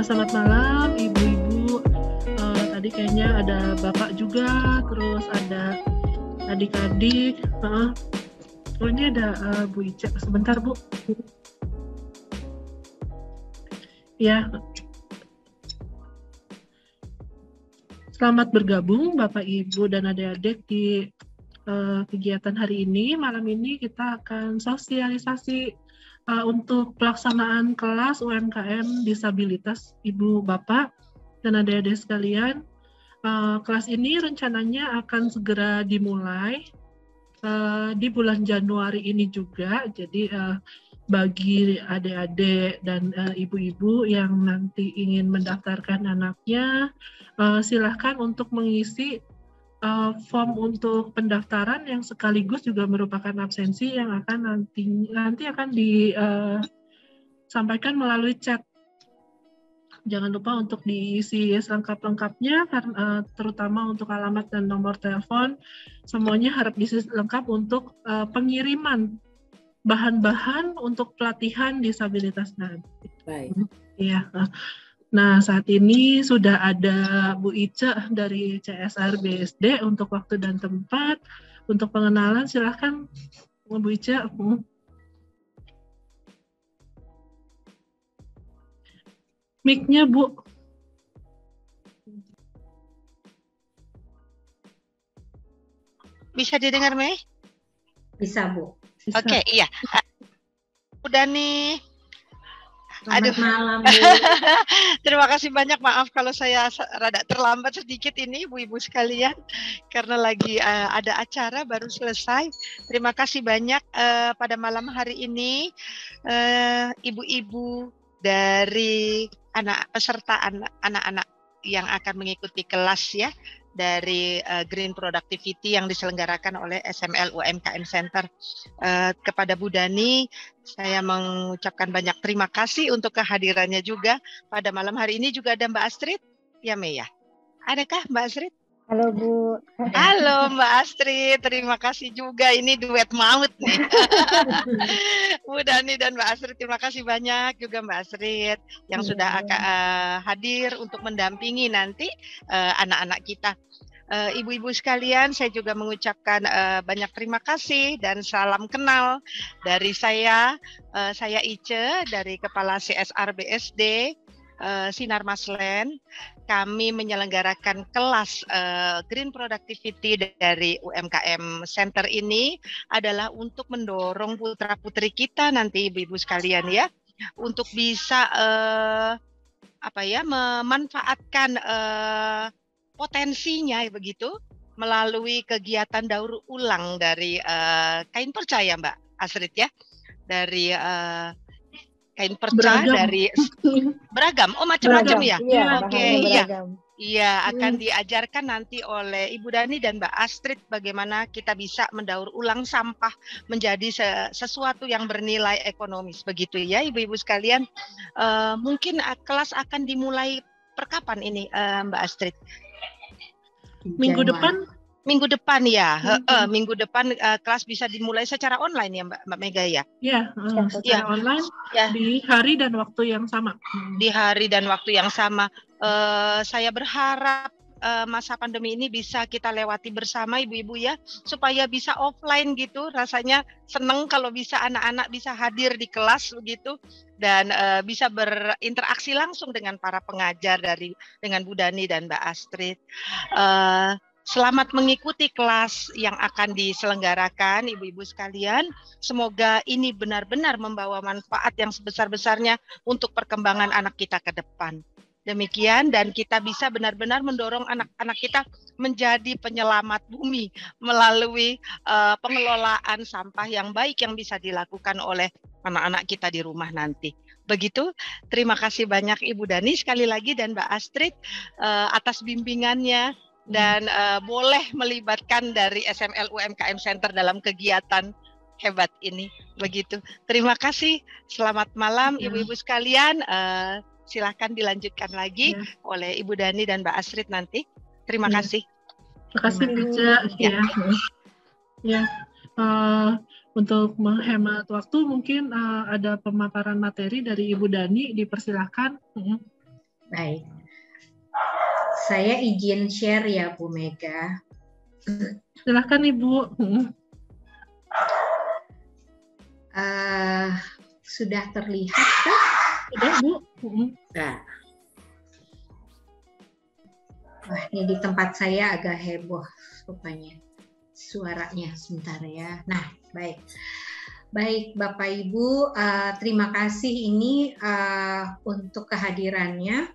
Selamat malam ibu-ibu. Tadi kayaknya ada bapak juga, terus ada adik-adik. Oh ini ada Bu Ica. Sebentar Bu. Ya. Selamat bergabung Bapak Ibu dan adik-adik di kegiatan hari ini. Malam ini kita akan sosialisasi untuk pelaksanaan kelas UMKM disabilitas Ibu Bapak dan adik-adik sekalian. Kelas ini rencananya akan segera dimulai di bulan Januari ini juga. Jadi bagi adik-adik dan ibu-ibu yang nanti ingin mendaftarkan anaknya, silahkan untuk mengisi form untuk pendaftaran yang sekaligus juga merupakan absensi yang akan nanti akan disampaikan melalui chat. Jangan lupa untuk diisi selengkap-lengkapnya, terutama untuk alamat dan nomor telepon. Semuanya harap diisi lengkap untuk pengiriman bahan-bahan untuk pelatihan disabilitas nanti. Baik. Iya. Nah, saat ini sudah ada Bu Ica dari CSR BSD untuk waktu dan tempat. Untuk pengenalan, silahkan Bu Ica. Mic-nya, Bu. Bisa didengar, Mei? Bisa, Bu. Oke, iya. Udah nih. Selamat malam, Bu. Terima kasih banyak, maaf kalau saya rada terlambat sedikit ini ibu-ibu sekalian karena lagi ada acara baru selesai. Terima kasih banyak pada malam hari ini ibu-ibu dari peserta anak-anak yang akan mengikuti kelas ya dari Green Productivity yang diselenggarakan oleh SML UMKM Center. Kepada Bu Dani, saya mengucapkan banyak terima kasih untuk kehadirannya juga. Pada malam hari ini juga ada Mbak Astrid, ya Mei ya? Adakah Mbak Astrid? Halo Bu. Halo Mbak Astrid, terima kasih juga. Ini duet maut nih. Bu Dani dan Mbak Astrid, terima kasih banyak juga Mbak Astrid yang sudah hadir untuk mendampingi nanti anak-anak kita. Ibu-ibu sekalian, saya juga mengucapkan banyak terima kasih dan salam kenal dari saya Ice dari Kepala CSR BSD Sinar Maslen. Kami menyelenggarakan kelas Green Productivity dari UMKM Center ini adalah untuk mendorong putra-putri kita nanti ibu-ibu sekalian ya untuk bisa memanfaatkan potensinya begitu melalui kegiatan daur ulang dari kain perca ya Mbak Astrid ya, dari kain perca dari beragam, macam-macam ya. Oke, iya akan diajarkan nanti oleh Ibu Dani dan Mbak Astrid bagaimana kita bisa mendaur ulang sampah menjadi sesuatu yang bernilai ekonomis begitu ya ibu-ibu sekalian. Mungkin kelas akan dimulai perkapan ini Mbak Astrid? Minggu depan ya, minggu depan kelas bisa dimulai secara online ya Mbak Mega ya? Iya, secara online ya. Di hari dan waktu yang sama. Di hari dan waktu yang sama. Saya berharap masa pandemi ini bisa kita lewati bersama ibu-ibu ya, supaya bisa offline gitu. Rasanya seneng kalau bisa anak-anak bisa hadir di kelas begitu dan bisa berinteraksi langsung dengan para pengajar dengan Bu Dani dan Mbak Astrid. Selamat mengikuti kelas yang akan diselenggarakan ibu-ibu sekalian. Semoga ini benar-benar membawa manfaat yang sebesar-besarnya untuk perkembangan anak kita ke depan. Demikian, dan kita bisa benar-benar mendorong anak-anak kita menjadi penyelamat bumi melalui pengelolaan sampah yang baik yang bisa dilakukan oleh anak-anak kita di rumah nanti. Begitu, terima kasih banyak Ibu Dani sekali lagi dan Mbak Astrid atas bimbingannya dan boleh melibatkan dari SML UMKM Center dalam kegiatan hebat ini. Begitu. Terima kasih. Selamat malam ibu-ibu sekalian. Silakan dilanjutkan lagi oleh Ibu Dani dan Mbak Astrid nanti. Terima kasih. Terima kasih Liza. Ya. Untuk menghemat waktu mungkin ada pemaparan materi dari Ibu Dani, dipersilahkan. Baik. Saya izin share ya Bu Mega. Silahkan Ibu. Sudah terlihat kah? Sudah Bu. Nah. Wah, ini di tempat saya agak heboh rupanya suaranya, sebentar ya. Nah, baik. Baik Bapak Ibu, terima kasih ini untuk kehadirannya.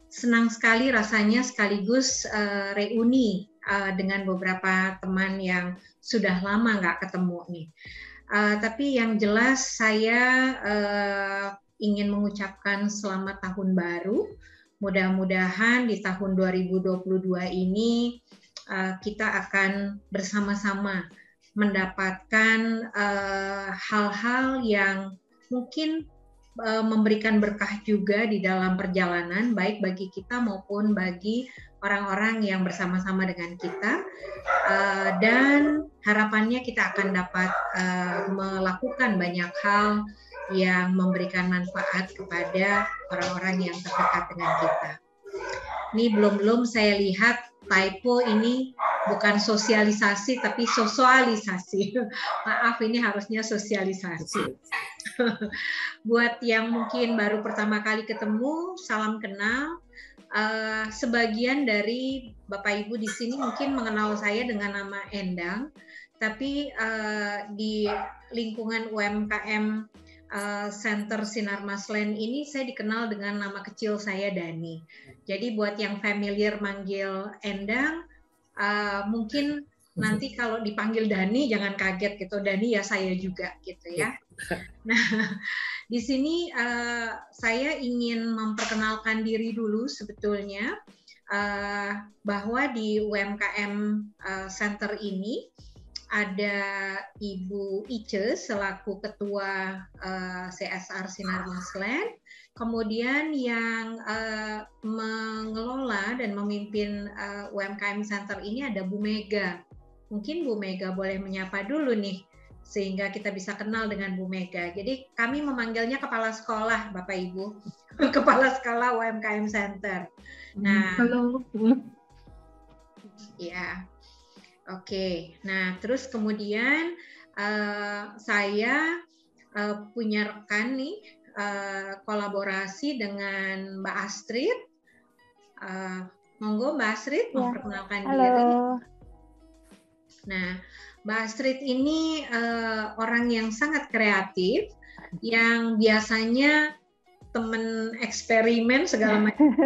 Senang sekali rasanya sekaligus reuni dengan beberapa teman yang sudah lama nggak ketemu nih. Tapi yang jelas saya ingin mengucapkan selamat tahun baru. Mudah-mudahan di tahun 2022 ini kita akan bersama-sama mendapatkan hal-hal yang mungkin memberikan berkah juga di dalam perjalanan, baik bagi kita maupun bagi orang-orang yang bersama-sama dengan kita. Dan harapannya kita akan dapat melakukan banyak hal yang memberikan manfaat kepada orang-orang yang terdekat dengan kita. Ini belum saya lihat typo ini bukan sosialisasi tapi sosialisasi. Maaf, ini harusnya sosialisasi. Buat yang mungkin baru pertama kali ketemu, salam kenal. Sebagian dari Bapak Ibu di sini mungkin mengenal saya dengan nama Endang, tapi di lingkungan UMKM Center Sinar Maslen ini saya dikenal dengan nama kecil saya Dani. Jadi buat yang familiar manggil Endang, mungkin nanti kalau dipanggil Dani jangan kaget gitu. Dani ya saya juga gitu ya. Nah, di sini saya ingin memperkenalkan diri dulu sebetulnya bahwa di UMKM Center ini ada Ibu Ice selaku Ketua CSR Sinar Maslen, kemudian yang mengelola dan memimpin UMKM Center ini ada Bu Mega. Mungkin Bu Mega boleh menyapa dulu nih, sehingga kita bisa kenal dengan Bu Mega. Jadi kami memanggilnya Kepala Sekolah, Bapak Ibu. Kepala Sekolah UMKM Center. Nah, halo. Ya. Oke, nah terus kemudian saya punya rekan nih kolaborasi dengan Mbak Astrid. Monggo Mbak Astrid memperkenalkan diri. Nah, Mbak Astrid ini orang yang sangat kreatif, yang biasanya temen eksperimen segala macam,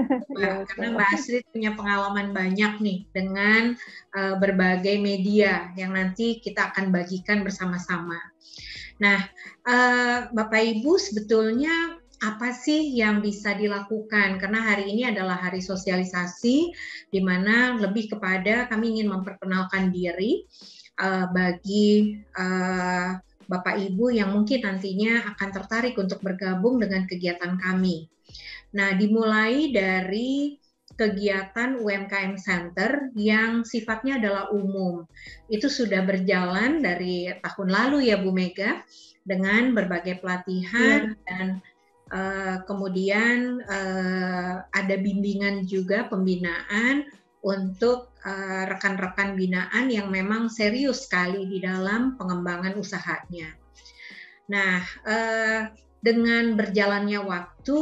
karena Mbak Astrid punya pengalaman banyak nih dengan berbagai media yang nanti kita akan bagikan bersama-sama. Nah, Bapak Ibu sebetulnya apa sih yang bisa dilakukan? Karena hari ini adalah hari sosialisasi, di mana lebih kepada kami ingin memperkenalkan diri bagi Bapak Ibu yang mungkin nantinya akan tertarik untuk bergabung dengan kegiatan kami. Nah, dimulai dari kegiatan UMKM Center yang sifatnya adalah umum. Itu sudah berjalan dari tahun lalu ya Bu Mega, dengan berbagai pelatihan dan kemudian ada bimbingan juga, pembinaan untuk rekan-rekan binaan yang memang serius sekali di dalam pengembangan usahanya. Nah, dengan berjalannya waktu,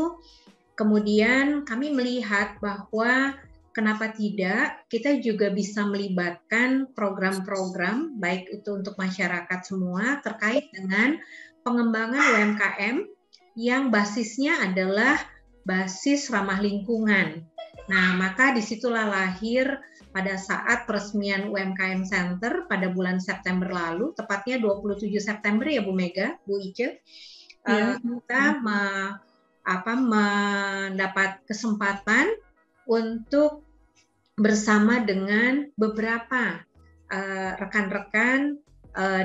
kemudian kami melihat bahwa kenapa tidak kita juga bisa melibatkan program-program baik itu untuk masyarakat semua terkait dengan pengembangan UMKM yang basisnya adalah basis ramah lingkungan. Nah, maka disitulah lahir pada saat peresmian UMKM Center pada bulan September lalu, tepatnya 27 September ya Bu Mega, Bu Ice, kita mendapat kesempatan untuk bersama dengan beberapa rekan-rekan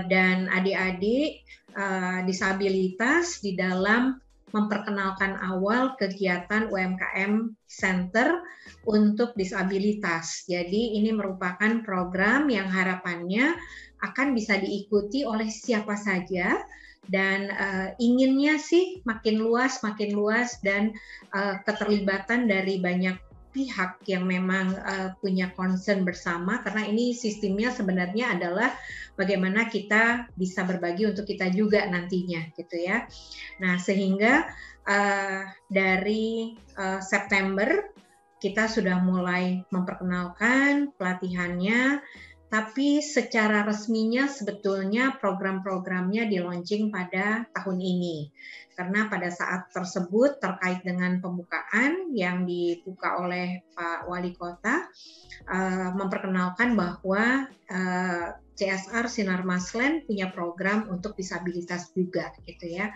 dan adik-adik disabilitas di dalam memperkenalkan awal kegiatan UMKM Center untuk disabilitas. Jadi ini merupakan program yang harapannya akan bisa diikuti oleh siapa saja, dan inginnya sih makin luas dan keterlibatan dari banyak pihak yang memang punya concern bersama, karena ini sistemnya sebenarnya adalah bagaimana kita bisa berbagi untuk kita juga nantinya gitu ya. Nah, sehingga dari September kita sudah mulai memperkenalkan pelatihannya, tapi secara resminya sebetulnya program-programnya di launching pada tahun ini. Karena pada saat tersebut terkait dengan pembukaan yang dibuka oleh Pak Wali Kota, memperkenalkan bahwa CSR Sinar Maslen punya program untuk disabilitas juga gitu ya.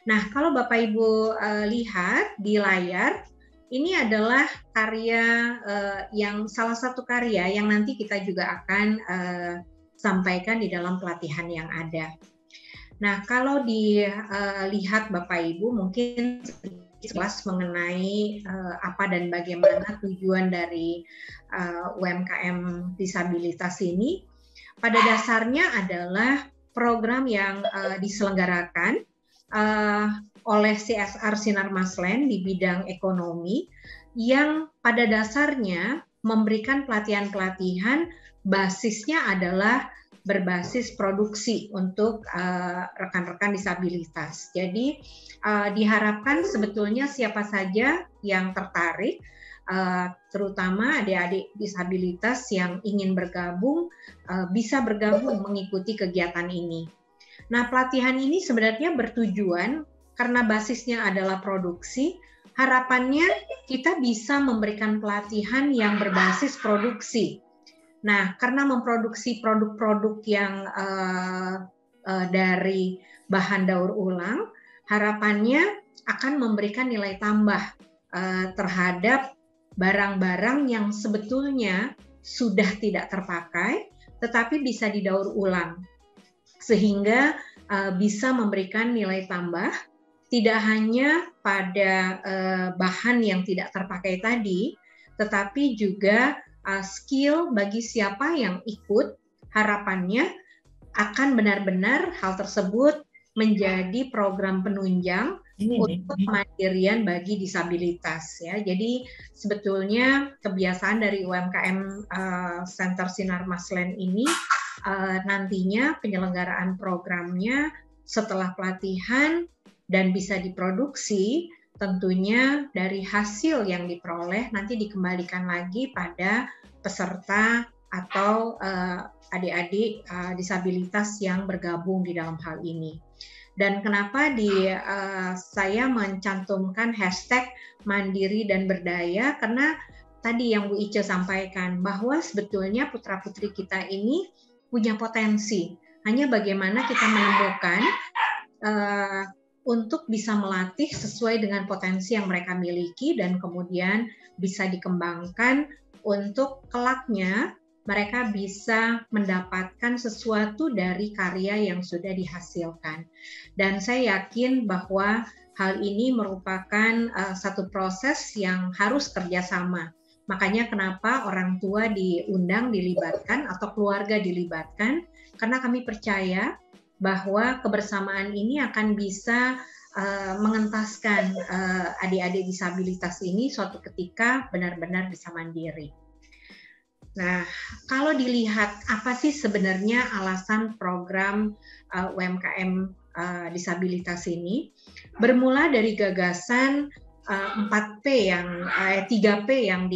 Nah, kalau Bapak Ibu lihat di layar, ini adalah karya yang salah satu karya yang nanti kita juga akan sampaikan di dalam pelatihan yang ada. Nah, kalau dilihat Bapak Ibu mungkin jelas mengenai apa dan bagaimana tujuan dari UMKM disabilitas ini, pada dasarnya adalah program yang diselenggarakan oleh CSR Sinar Maslen di bidang ekonomi, yang pada dasarnya memberikan pelatihan-pelatihan basisnya adalah berbasis produksi untuk rekan-rekan disabilitas. Jadi diharapkan sebetulnya siapa saja yang tertarik, terutama adik-adik disabilitas yang ingin bergabung, bisa bergabung mengikuti kegiatan ini. Nah, pelatihan ini sebenarnya bertujuan karena basisnya adalah produksi, harapannya kita bisa memberikan pelatihan yang berbasis produksi. Nah, karena memproduksi produk-produk yang dari bahan daur ulang, harapannya akan memberikan nilai tambah terhadap barang-barang yang sebetulnya sudah tidak terpakai, tetapi bisa didaur ulang, sehingga bisa memberikan nilai tambah tidak hanya pada bahan yang tidak terpakai tadi, tetapi juga skill bagi siapa yang ikut, harapannya akan benar-benar hal tersebut menjadi program penunjang untuk kemandirian bagi disabilitas ya. Jadi sebetulnya kebiasaan dari UMKM Center Sinar Maslen ini nantinya penyelenggaraan programnya setelah pelatihan dan bisa diproduksi, tentunya dari hasil yang diperoleh nanti dikembalikan lagi pada peserta atau adik-adik disabilitas yang bergabung di dalam hal ini. Dan kenapa saya mencantumkan hashtag mandiri dan berdaya, karena tadi yang Bu Ice sampaikan bahwa sebetulnya putra-putri kita ini punya potensi. Hanya bagaimana kita menemukan untuk bisa melatih sesuai dengan potensi yang mereka miliki dan kemudian bisa dikembangkan untuk kelaknya mereka bisa mendapatkan sesuatu dari karya yang sudah dihasilkan. Dan saya yakin bahwa hal ini merupakan satu proses yang harus kerjasama. Makanya kenapa orang tua diundang, dilibatkan, atau keluarga dilibatkan, karena kami percaya bahwa kebersamaan ini akan bisa mengentaskan adik-adik disabilitas ini suatu ketika benar-benar bisa mandiri. Nah, kalau dilihat apa sih sebenarnya alasan program UMKM disabilitas ini, bermula dari gagasan 3P yang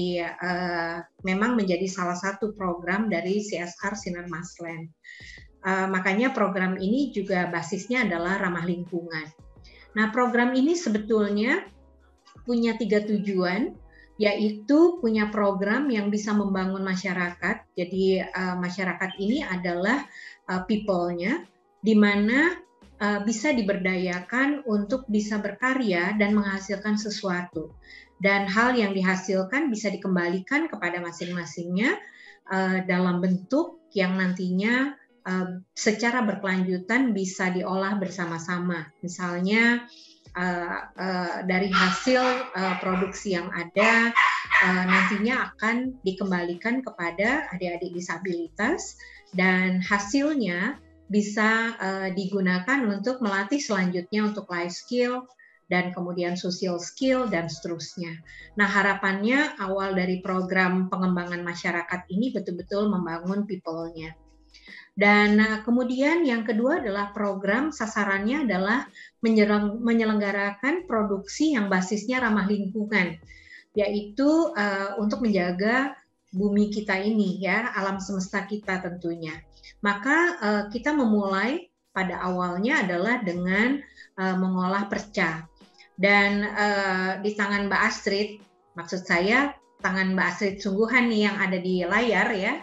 memang menjadi salah satu program dari CSR Sinar Maslen. Makanya program ini juga basisnya adalah ramah lingkungan. Nah, program ini sebetulnya punya 3 tujuan, yaitu punya program yang bisa membangun masyarakat. Jadi masyarakat ini adalah people-nya, di mana bisa diberdayakan untuk bisa berkarya dan menghasilkan sesuatu. Dan hal yang dihasilkan bisa dikembalikan kepada masing-masingnya dalam bentuk yang nantinya secara berkelanjutan bisa diolah bersama-sama. Misalnya dari hasil produksi yang ada nantinya akan dikembalikan kepada adik-adik disabilitas dan hasilnya bisa digunakan untuk melatih selanjutnya untuk life skill dan kemudian social skill dan seterusnya. Nah, harapannya awal dari program pengembangan masyarakat ini betul-betul membangun people-nya. Dan kemudian yang kedua adalah program sasarannya adalah menyelenggarakan produksi yang basisnya ramah lingkungan, yaitu untuk menjaga bumi kita ini ya, alam semesta kita tentunya. Maka kita memulai pada awalnya adalah dengan mengolah perca. Dan di tangan Mbak Astrid, maksud saya tangan Mbak Astrid sungguhan nih yang ada di layar ya,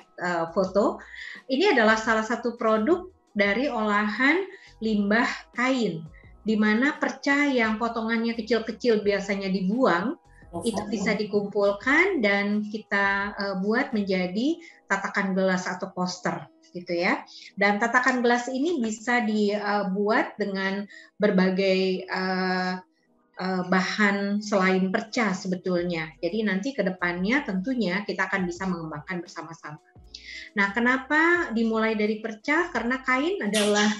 foto, ini adalah salah satu produk dari olahan limbah kain, di mana perca yang potongannya kecil-kecil biasanya dibuang, itu bisa dikumpulkan dan kita buat menjadi tatakan gelas atau poster gitu ya. Dan tatakan gelas ini bisa dibuat dengan berbagai bahan selain perca sebetulnya. Jadi nanti ke depannya tentunya kita akan bisa mengembangkan bersama-sama. Nah, kenapa dimulai dari perca? Karena kain adalah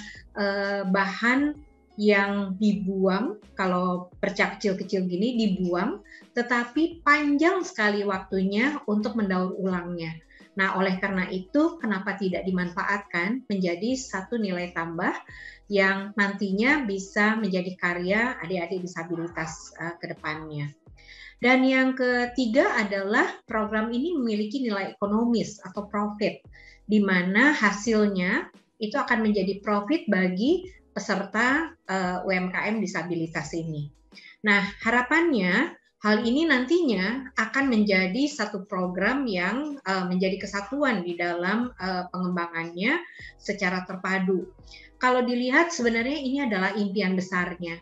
bahan yang dibuang, kalau perca kecil-kecil gini dibuang, tetapi panjang sekali waktunya untuk mendaur ulangnya. Nah, oleh karena itu, kenapa tidak dimanfaatkan menjadi satu nilai tambah yang nantinya bisa menjadi karya adik-adik disabilitas ke depannya. Dan yang ketiga adalah program ini memiliki nilai ekonomis atau profit, di mana hasilnya itu akan menjadi profit bagi peserta UMKM disabilitas ini. Nah, harapannya hal ini nantinya akan menjadi satu program yang menjadi kesatuan di dalam pengembangannya secara terpadu. Kalau dilihat sebenarnya ini adalah impian besarnya.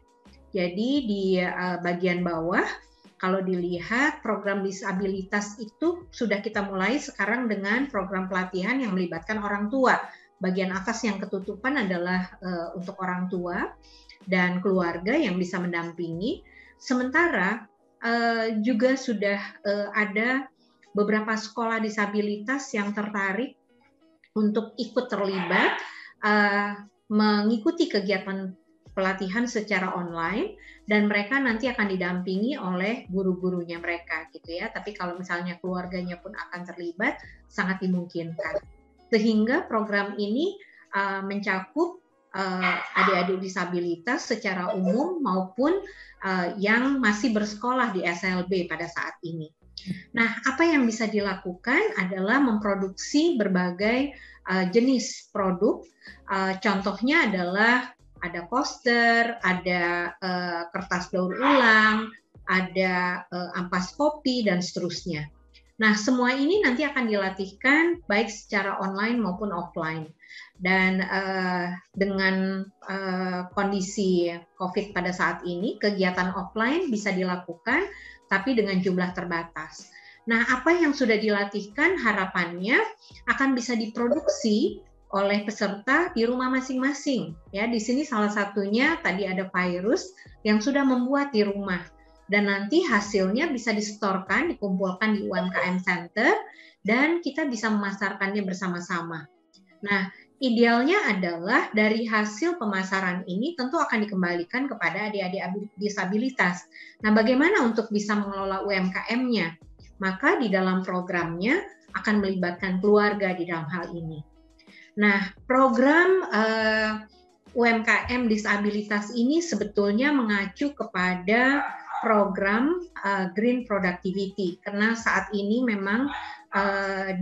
Jadi di bagian bawah, kalau dilihat program disabilitas itu sudah kita mulai sekarang dengan program pelatihan yang melibatkan orang tua. Bagian atas yang ketutupan adalah untuk orang tua dan keluarga yang bisa mendampingi. Sementara juga sudah ada beberapa sekolah disabilitas yang tertarik untuk ikut terlibat mengikuti kegiatan pelatihan secara online dan mereka nanti akan didampingi oleh guru-gurunya mereka gitu ya. Tapi kalau misalnya keluarganya pun akan terlibat, sangat dimungkinkan. Sehingga program ini mencakup adik-adik disabilitas secara umum maupun yang masih bersekolah di SLB pada saat ini. Nah, apa yang bisa dilakukan adalah memproduksi berbagai jenis produk. Contohnya adalah ada poster, ada kertas daur ulang, ada ampas kopi, dan seterusnya. Nah, semua ini nanti akan dilatihkan baik secara online maupun offline. Dan dengan kondisi COVID pada saat ini, kegiatan offline bisa dilakukan, tapi dengan jumlah terbatas. Nah, apa yang sudah dilatihkan harapannya akan bisa diproduksi oleh peserta di rumah masing-masing. Ya, di sini salah satunya tadi ada virus yang sudah membuat di rumah. Dan nanti hasilnya bisa disetorkan, dikumpulkan di UMKM Center, dan kita bisa memasarkannya bersama-sama. Nah, idealnya adalah dari hasil pemasaran ini tentu akan dikembalikan kepada adik-adik disabilitas. Nah, bagaimana untuk bisa mengelola UMKM-nya? Maka di dalam programnya akan melibatkan keluarga di dalam hal ini. Nah, program UMKM disabilitas ini sebetulnya mengacu kepada program Green Productivity, karena saat ini memang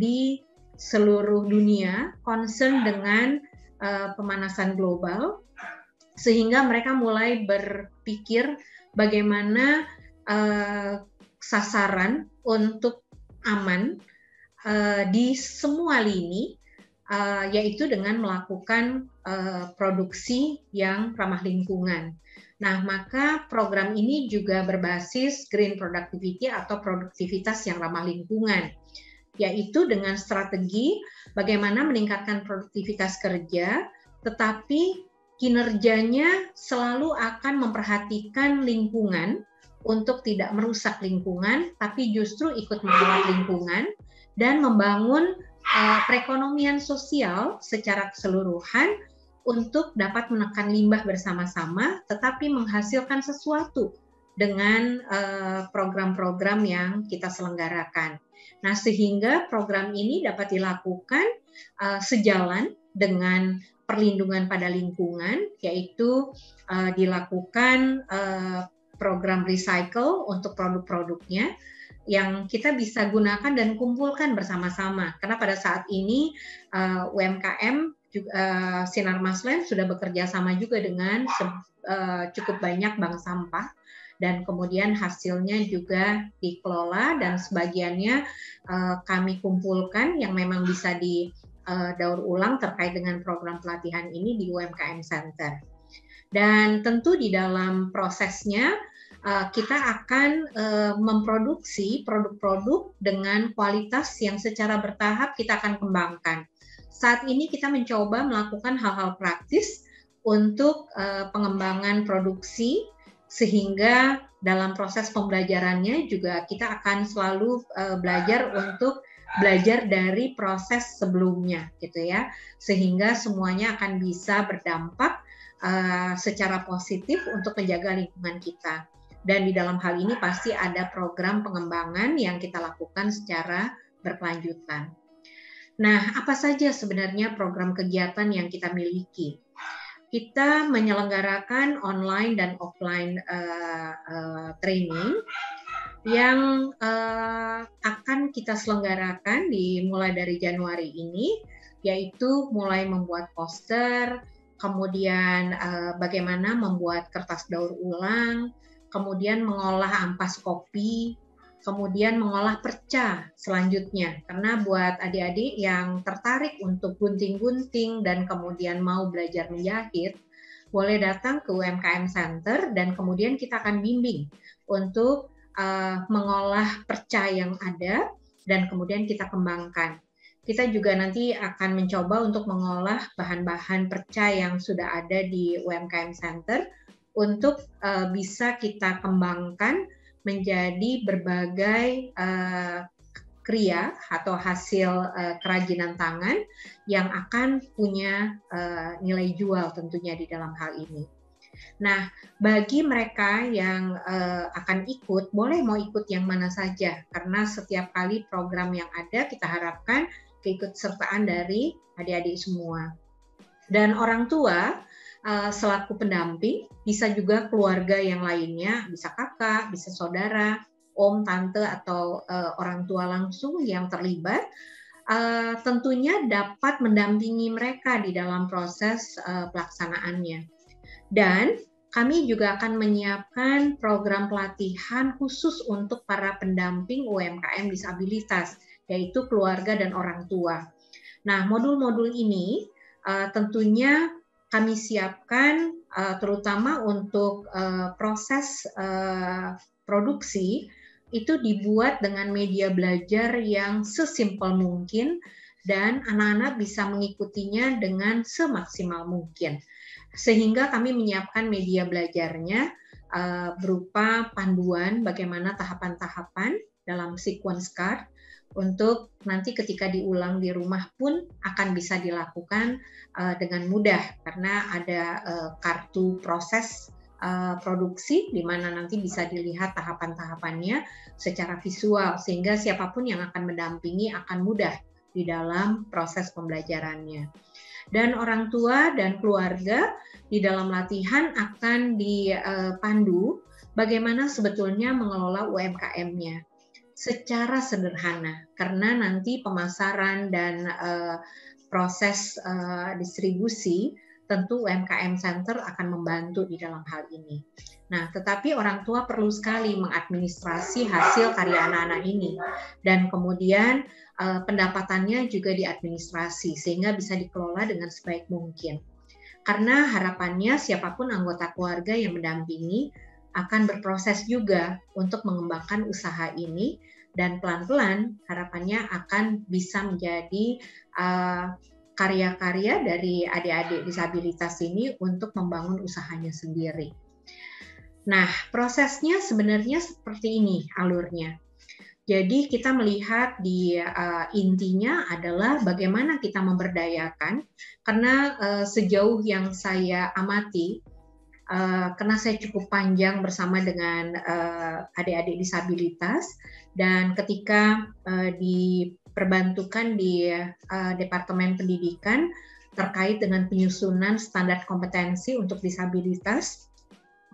di seluruh dunia concern dengan pemanasan global, sehingga mereka mulai berpikir bagaimana sasaran untuk aman di semua lini, yaitu dengan melakukan produksi yang ramah lingkungan. Nah, maka program ini juga berbasis Green Productivity atau produktivitas yang ramah lingkungan. yaitu dengan strategi bagaimana meningkatkan produktivitas kerja, tetapi kinerjanya selalu akan memperhatikan lingkungan untuk tidak merusak lingkungan, tapi justru ikut merawat lingkungan dan membangun perekonomian sosial secara keseluruhan untuk dapat menekan limbah bersama-sama, tetapi menghasilkan sesuatu dengan program-program yang kita selenggarakan. Nah, sehingga program ini dapat dilakukan sejalan dengan perlindungan pada lingkungan, yaitu dilakukan program recycle untuk produk-produknya yang kita bisa gunakan dan kumpulkan bersama-sama. Karena pada saat ini UMKM Sinar Maslen sudah bekerja sama juga dengan cukup banyak bank sampah, dan kemudian hasilnya juga dikelola dan sebagiannya kami kumpulkan yang memang bisa didaur ulang terkait dengan program pelatihan ini di UMKM Center. Dan tentu di dalam prosesnya kita akan memproduksi produk-produk dengan kualitas yang secara bertahap kita akan kembangkan. Saat ini kita mencoba melakukan hal-hal praktis untuk pengembangan produksi, sehingga dalam proses pembelajarannya juga kita akan selalu belajar dari proses sebelumnya, gitu ya, sehingga semuanya akan bisa berdampak secara positif untuk menjaga lingkungan kita. Dan di dalam hal ini pasti ada program pengembangan yang kita lakukan secara berkelanjutan. Nah, apa saja sebenarnya program kegiatan yang kita miliki? Kita menyelenggarakan online dan offline training yang akan kita selenggarakan dimulai dari Januari ini, yaitu mulai membuat poster, kemudian bagaimana membuat kertas daur ulang, kemudian mengolah ampas kopi, kemudian mengolah perca selanjutnya. Karena buat adik-adik yang tertarik untuk gunting-gunting dan kemudian mau belajar menjahit, boleh datang ke UMKM Center dan kemudian kita akan bimbing untuk mengolah perca yang ada dan kemudian kita kembangkan. Kita juga nanti akan mencoba untuk mengolah bahan-bahan perca yang sudah ada di UMKM Center untuk bisa kita kembangkan menjadi berbagai kriya atau hasil kerajinan tangan yang akan punya nilai jual tentunya di dalam hal ini. Nah, bagi mereka yang akan ikut, boleh mau ikut yang mana saja, karena setiap kali program yang ada kita harapkan keikutsertaan dari adik-adik semua. Dan orang tua selaku pendamping, bisa juga keluarga yang lainnya, bisa kakak, bisa saudara, om, tante, atau orang tua langsung yang terlibat, tentunya dapat mendampingi mereka di dalam proses pelaksanaannya. Dan kami juga akan menyiapkan program pelatihan khusus untuk para pendamping UMKM disabilitas, yaitu keluarga dan orang tua. Nah, modul-modul ini tentunya kami siapkan terutama untuk proses produksi itu dibuat dengan media belajar yang sesimpel mungkin dan anak-anak bisa mengikutinya dengan semaksimal mungkin. Sehingga kami menyiapkan media belajarnya berupa panduan bagaimana tahapan-tahapan dalam sequence card untuk nanti ketika diulang di rumah pun akan bisa dilakukan dengan mudah karena ada kartu proses produksi di mana nanti bisa dilihat tahapan-tahapannya secara visual sehingga siapapun yang akan mendampingi akan mudah di dalam proses pembelajarannya. Dan orang tua dan keluarga di dalam latihan akan dipandu bagaimana sebetulnya mengelola UMKM-nya secara sederhana, karena nanti pemasaran dan proses distribusi tentu UMKM Center akan membantu di dalam hal ini. Nah, tetapi orang tua perlu sekali mengadministrasi hasil karya anak-anak ini dan kemudian pendapatannya juga diadministrasi sehingga bisa dikelola dengan sebaik mungkin. Karena harapannya siapapun anggota keluarga yang mendampingi akan berproses juga untuk mengembangkan usaha ini dan pelan-pelan harapannya akan bisa menjadi karya-karya dari adik-adik disabilitas ini untuk membangun usahanya sendiri. Nah, prosesnya sebenarnya seperti ini alurnya. Jadi kita melihat di intinya adalah bagaimana kita memberdayakan, karena sejauh yang saya amati, karena saya cukup panjang bersama dengan adik-adik disabilitas, dan ketika diperbantukan di Departemen Pendidikan terkait dengan penyusunan standar kompetensi untuk disabilitas,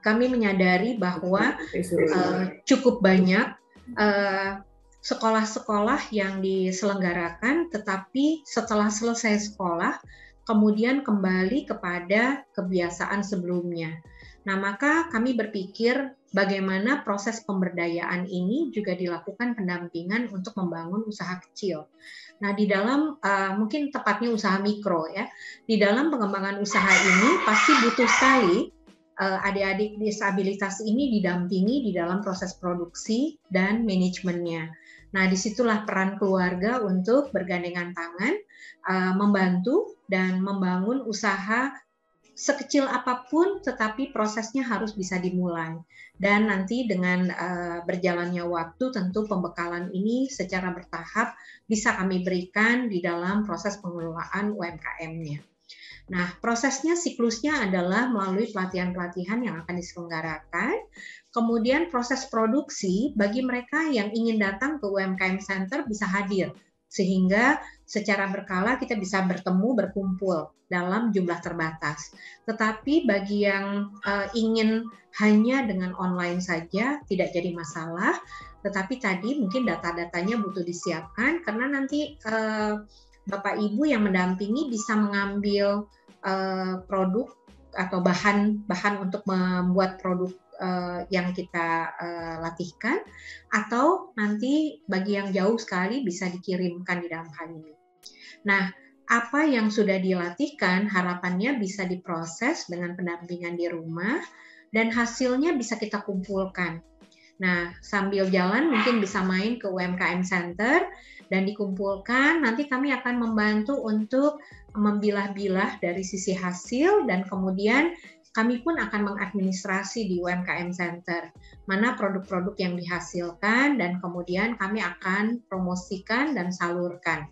kami menyadari bahwa cukup banyak sekolah-sekolah yang diselenggarakan, tetapi setelah selesai sekolah, kemudian kembali kepada kebiasaan sebelumnya. Nah, maka kami berpikir bagaimana proses pemberdayaan ini juga dilakukan pendampingan untuk membangun usaha kecil. Nah, di dalam mungkin tepatnya usaha mikro ya, di dalam pengembangan usaha ini pasti butuh sekali adik-adik disabilitas ini didampingi di dalam proses produksi dan manajemennya. Nah, disitulah peran keluarga untuk bergandengan tangan, membantu dan membangun usaha sekecil apapun, tetapi prosesnya harus bisa dimulai. Dan nanti dengan berjalannya waktu, tentu pembekalan ini secara bertahap bisa kami berikan di dalam proses pengelolaan UMKM-nya. Nah, prosesnya, siklusnya adalah melalui pelatihan-pelatihan yang akan diselenggarakan, kemudian proses produksi bagi mereka yang ingin datang ke UMKM Center bisa hadir, sehingga secara berkala kita bisa bertemu, berkumpul dalam jumlah terbatas. Tetapi bagi yang ingin hanya dengan online saja, tidak jadi masalah, tetapi tadi mungkin data-datanya butuh disiapkan, karena nanti Bapak Ibu yang mendampingi bisa mengambil produk atau bahan untuk membuat produk yang kita latihkan, atau nanti bagi yang jauh sekali bisa dikirimkan di dalam hal ini. Nah, apa yang sudah dilatihkan harapannya bisa diproses dengan pendampingan di rumah dan hasilnya bisa kita kumpulkan. Nah, sambil jalan mungkin bisa main ke UMKM Center dan dikumpulkan, nanti kami akan membantu untuk membilah-bilah dari sisi hasil, dan kemudian kami pun akan mengadministrasi di UMKM Center mana produk-produk yang dihasilkan, dan kemudian kami akan promosikan dan salurkan.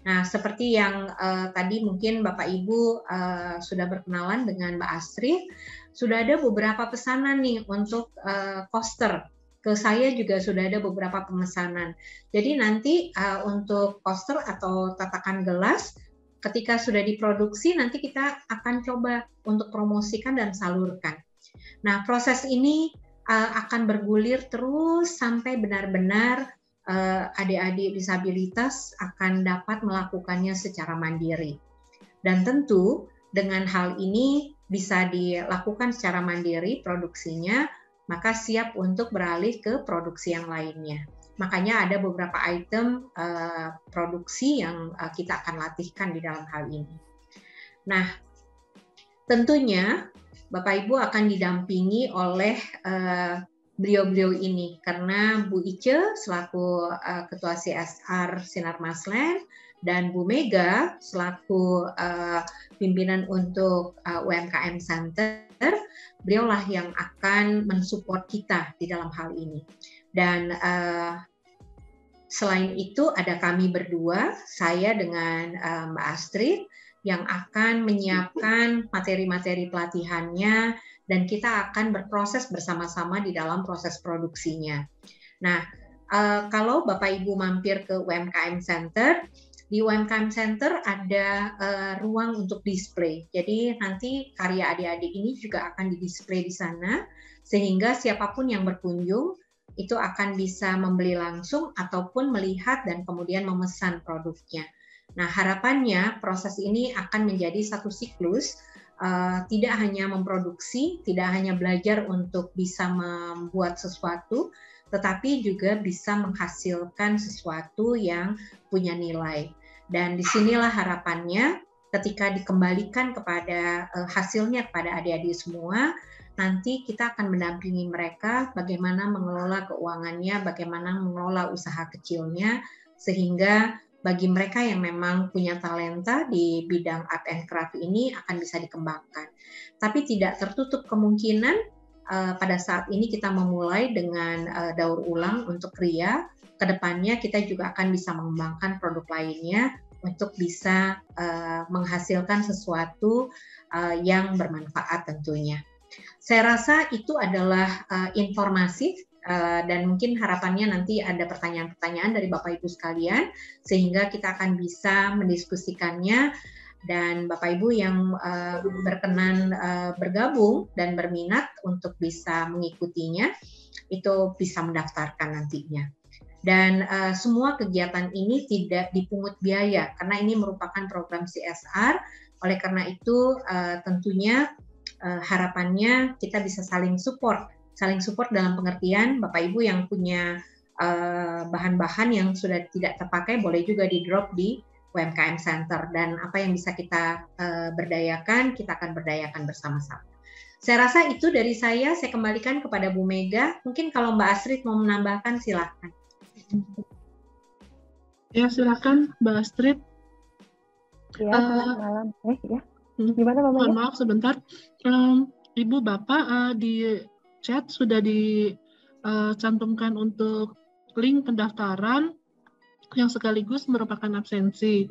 Nah, seperti yang tadi mungkin Bapak Ibu sudah berkenalan dengan Mbak Astrid, sudah ada beberapa pesanan nih untuk coaster. Ke saya juga sudah ada beberapa pemesanan. Jadi nanti untuk coaster atau tatakan gelas, ketika sudah diproduksi, nanti kita akan coba untuk promosikan dan salurkan. Nah, proses ini akan bergulir terus sampai benar-benar adik-adik disabilitas akan dapat melakukannya secara mandiri. Dan tentu dengan hal ini bisa dilakukan secara mandiri produksinya, maka siap untuk beralih ke produksi yang lainnya. Makanya ada beberapa item produksi yang kita akan latihkan di dalam hal ini. Nah, tentunya Bapak Ibu akan didampingi oleh beliau-beliau ini, karena Bu Ice selaku Ketua CSR Sinar Maslen dan Bu Mega selaku pimpinan untuk UMKM Center, beliaulah yang akan mensupport kita di dalam hal ini. Dan selain itu ada kami berdua, saya dengan Mbak Astrid, yang akan menyiapkan materi-materi pelatihannya, dan kita akan berproses bersama-sama di dalam proses produksinya. Nah, kalau Bapak Ibu mampir ke UMKM Center, di UMKM Center ada ruang untuk display. Jadi nanti karya adik-adik ini juga akan didisplay di sana, sehingga siapapun yang berkunjung itu akan bisa membeli langsung ataupun melihat dan kemudian memesan produknya. Nah, harapannya proses ini akan menjadi satu siklus, tidak hanya memproduksi, tidak hanya belajar untuk bisa membuat sesuatu, tetapi juga bisa menghasilkan sesuatu yang punya nilai. Dan disinilah harapannya ketika dikembalikan kepada hasilnya kepada adik-adik semua, nanti kita akan mendampingi mereka bagaimana mengelola keuangannya, bagaimana mengelola usaha kecilnya, sehingga bagi mereka yang memang punya talenta di bidang art and craft ini akan bisa dikembangkan. Tapi tidak tertutup kemungkinan pada saat ini kita memulai dengan daur ulang untuk kria, kedepannya kita juga akan bisa mengembangkan produk lainnya untuk bisa menghasilkan sesuatu yang bermanfaat tentunya. Saya rasa itu adalah informasi dan mungkin harapannya nanti ada pertanyaan-pertanyaan dari Bapak Ibu sekalian sehingga kita akan bisa mendiskusikannya, dan Bapak Ibu yang berkenan bergabung dan berminat untuk bisa mengikutinya itu bisa mendaftarkan nantinya. Dan semua kegiatan ini tidak dipungut biaya karena ini merupakan program CSR. Oleh karena itu tentunya harapannya kita bisa saling support dalam pengertian Bapak Ibu yang punya bahan-bahan yang sudah tidak terpakai boleh juga di drop di UMKM Center, dan apa yang bisa kita berdayakan kita akan berdayakan bersama-sama. Saya rasa itu dari saya kembalikan kepada Bu Mega. Mungkin kalau Mbak Astrid mau menambahkan silakan. Ya, silakan Mbak Astrid. Ya, selamat malam. Ya. Gimana Mbak Mega? Mohon maaf sebentar. Ibu Bapak di chat sudah dicantumkan untuk link pendaftaran yang sekaligus merupakan absensi.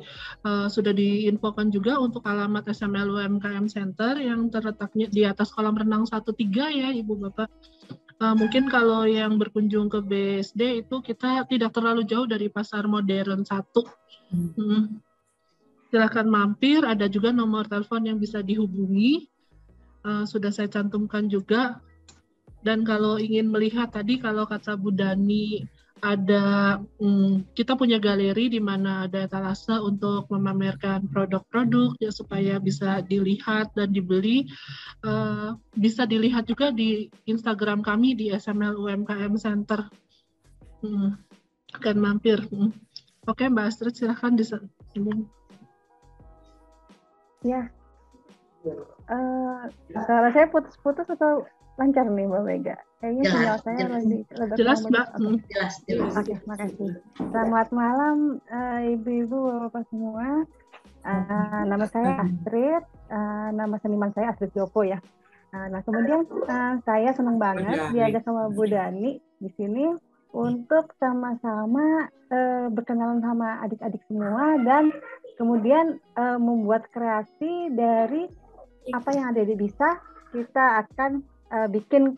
Sudah diinfokan juga untuk alamat SML UMKM Center yang terletaknya di atas kolam renang 13 ya Ibu Bapak. Mungkin kalau yang berkunjung ke BSD itu kita tidak terlalu jauh dari Pasar Modern 1. Silakan mampir, ada juga nomor telepon yang bisa dihubungi. Sudah saya cantumkan juga. Dan kalau ingin melihat tadi, kalau kata Bu Dani, ada kita punya galeri di mana ada etalase untuk memamerkan produk-produk ya, supaya bisa dilihat dan dibeli. Bisa dilihat juga di Instagram kami di SML UMKM Center. Akan mampir. Oke, Mbak Astrid silakan disambung. Ya. Suara saya putus-putus atau lancar nih Mbak Mega? Kayaknya sinyal saya lebih jelas Mbak. Jelas. Oke, makasih. Selamat malam Ibu-ibu Bapak semua. Nama saya Astrid, nama seniman saya Astrid Joko ya. Nah kemudian saya senang banget diajak sama Bu Dani di sini untuk sama-sama berkenalan sama adik-adik semua dan kemudian membuat kreasi dari apa yang ada di bisa. Kita akan bikin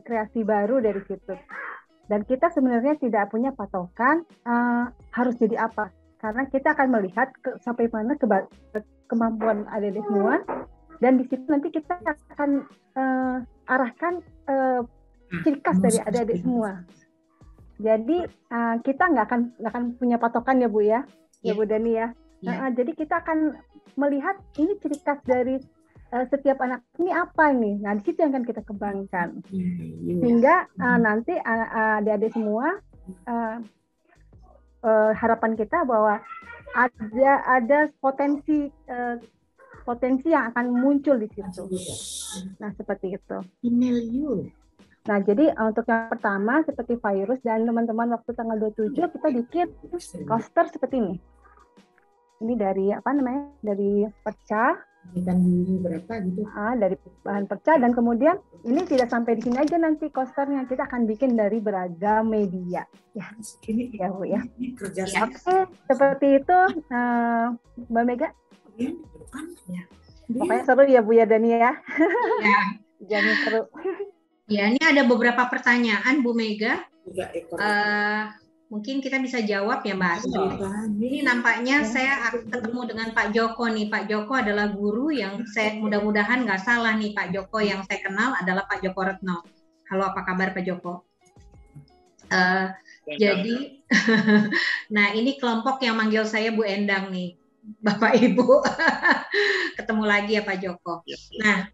kreasi baru dari situ. Dan kita sebenarnya tidak punya patokan harus jadi apa. Karena kita akan melihat sampai mana kemampuan adik-adik semua. Dan di situ nanti kita akan arahkan ciri khas dari adik-adik semua. Jadi kita nggak akan punya patokan ya Bu ya, ya Bu Dani ya. Jadi kita akan melihat ini ciri khas dari setiap anak ini apa nih. Nah di situ yang akan kita kembangkan. Sehingga nanti adik-adik semua harapan kita bahwa ada potensi yang akan muncul di situ. Nah seperti itu. Nah jadi untuk yang pertama seperti virus dan teman-teman waktu tanggal 27 kita bikin poster seperti ini. Ini dari dari perca. Berapa gitu? Dari bahan perca, dan kemudian ini tidak sampai di sini aja, nanti kosternya kita akan bikin dari beragam media. Ya, ini ya Bu ya. Oke, seperti itu Mbak Mega. Ya. Pokoknya seru ya Bu ya Dani ya. Ya. Jangan seru. Ya, ini ada beberapa pertanyaan Bu Mega. Mungkin kita bisa jawab ya Mbak Astrid. Ini nampaknya saya ketemu dengan Pak Joko nih. Pak Joko adalah guru yang saya mudah-mudahan nggak salah nih, Pak Joko yang saya kenal adalah Pak Joko Retno. Halo, apa kabar Pak Joko? Jadi, nah ini kelompok yang manggil saya Bu Endang nih, Bapak Ibu. Ketemu lagi ya Pak Joko. Nah,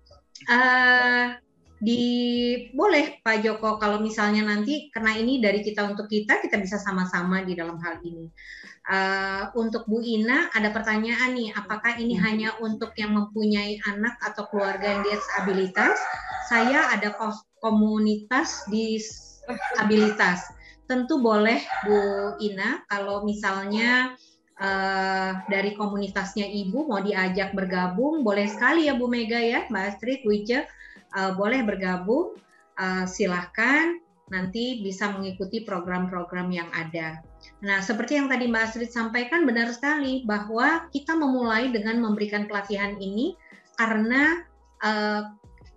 boleh Pak Joko kalau misalnya nanti karena ini dari kita untuk kita bisa sama-sama di dalam hal ini. Untuk Bu Ina ada pertanyaan nih, apakah ini hanya untuk yang mempunyai anak atau keluarga yang disabilitas? Saya ada komunitas disabilitas. Tentu boleh Bu Ina kalau misalnya dari komunitasnya Ibu mau diajak bergabung, boleh sekali ya Bu Mega ya, Mbak Astrid, Bu Ica. Boleh bergabung, silahkan nanti bisa mengikuti program-program yang ada. Nah, seperti yang tadi Mbak Astrid sampaikan benar sekali bahwa kita memulai dengan memberikan pelatihan ini karena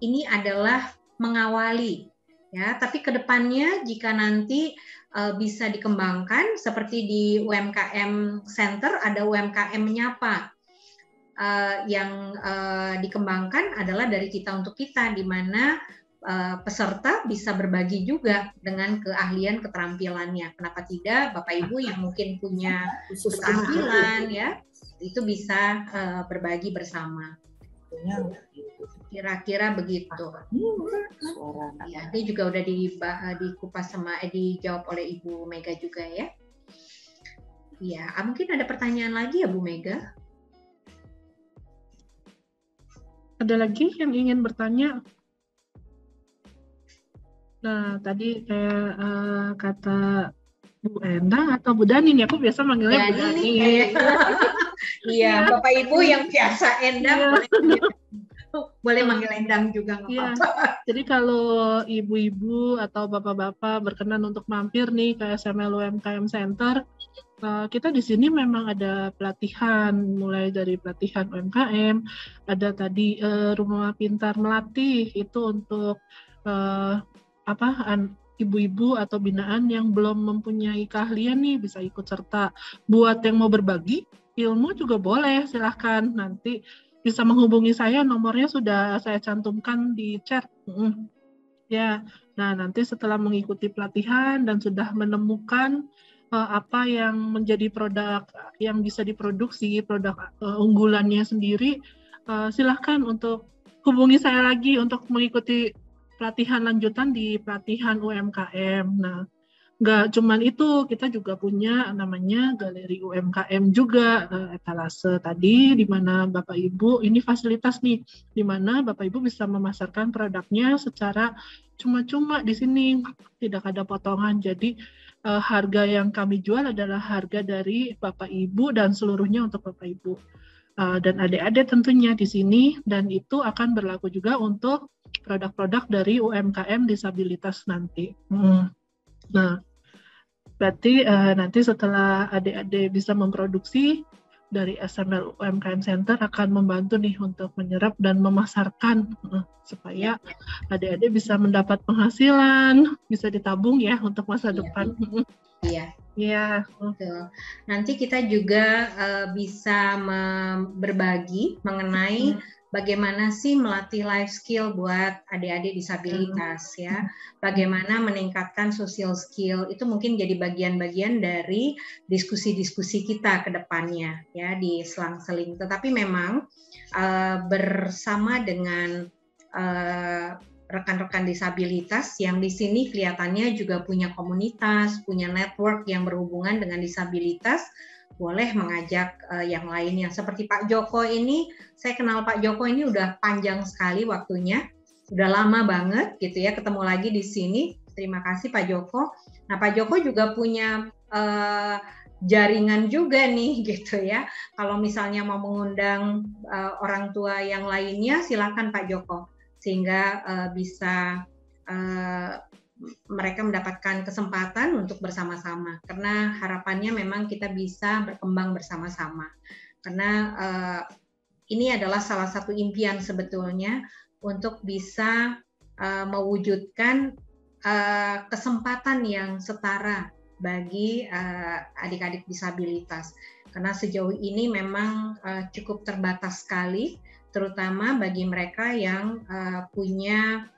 ini adalah mengawali, ya. Tapi kedepannya jika nanti bisa dikembangkan seperti di UMKM Center ada UMKM Menyapa. Yang dikembangkan adalah dari kita untuk kita, di mana peserta bisa berbagi juga dengan keahlian keterampilannya. Kenapa tidak Bapak Ibu yang mungkin punya keterampilan ya, itu bisa berbagi bersama. Kira-kira begitu. Ya, ini juga udah dikupas sama dijawab oleh Ibu Mega juga ya. Ya, mungkin ada pertanyaan lagi ya Bu Mega? Ada lagi yang ingin bertanya? Nah, tadi kayak kata Bu Endang atau Bu Dani, aku biasa manggilnya Bu Dani. Iya, Bapak Ibu yang biasa Endang boleh manggil Endang juga nggak apa-apa. Jadi kalau ibu-ibu atau bapak-bapak berkenan untuk mampir nih ke SML UMKM Center, kita di sini memang ada pelatihan, mulai dari pelatihan UMKM, ada tadi rumah pintar melatih itu untuk ibu-ibu atau binaan yang belum mempunyai keahlian nih bisa ikut serta. Buat yang mau berbagi ilmu juga boleh, silahkan nanti bisa menghubungi saya, nomornya sudah saya cantumkan di chat. Ya, nah nanti setelah mengikuti pelatihan dan sudah menemukan apa yang menjadi produk yang bisa diproduksi, produk unggulannya sendiri, silahkan untuk hubungi saya lagi untuk mengikuti pelatihan lanjutan di pelatihan UMKM. Nah, nggak cuman itu, kita juga punya namanya galeri UMKM juga, etalase tadi, di mana Bapak Ibu, ini fasilitas nih, di mana Bapak Ibu bisa memasarkan produknya secara cuma-cuma di sini, tidak ada potongan. Jadi harga yang kami jual adalah harga dari Bapak Ibu dan seluruhnya untuk Bapak Ibu. Dan adik-adik tentunya di sini, dan itu akan berlaku juga untuk produk-produk dari UMKM disabilitas nanti. Nah, berarti nanti setelah adik-adik bisa memproduksi, dari SML UMKM Center akan membantu nih untuk menyerap dan memasarkan supaya adik-adik bisa mendapat penghasilan, bisa ditabung ya untuk masa depan. Iya. Iya. Nanti kita juga bisa berbagi mengenai bagaimana sih melatih life skill buat adik-adik disabilitas ya. Bagaimana meningkatkan social skill, itu mungkin jadi bagian-bagian dari diskusi-diskusi kita ke depannya ya di selang-seling. Tetapi memang bersama dengan rekan-rekan disabilitas yang di sini kelihatannya juga punya komunitas, punya network yang berhubungan dengan disabilitas, boleh mengajak yang lainnya. Seperti Pak Joko ini, saya kenal Pak Joko ini udah panjang sekali waktunya, udah lama banget gitu ya, ketemu lagi di sini. Terima kasih Pak Joko. Nah Pak Joko juga punya jaringan juga nih gitu ya. Kalau misalnya mau mengundang orang tua yang lainnya, silakan Pak Joko, sehingga bisa mereka mendapatkan kesempatan untuk bersama-sama, karena harapannya memang kita bisa berkembang bersama-sama, karena ini adalah salah satu impian sebetulnya untuk bisa mewujudkan kesempatan yang setara bagi adik-adik disabilitas, karena sejauh ini memang cukup terbatas sekali, terutama bagi mereka yang punya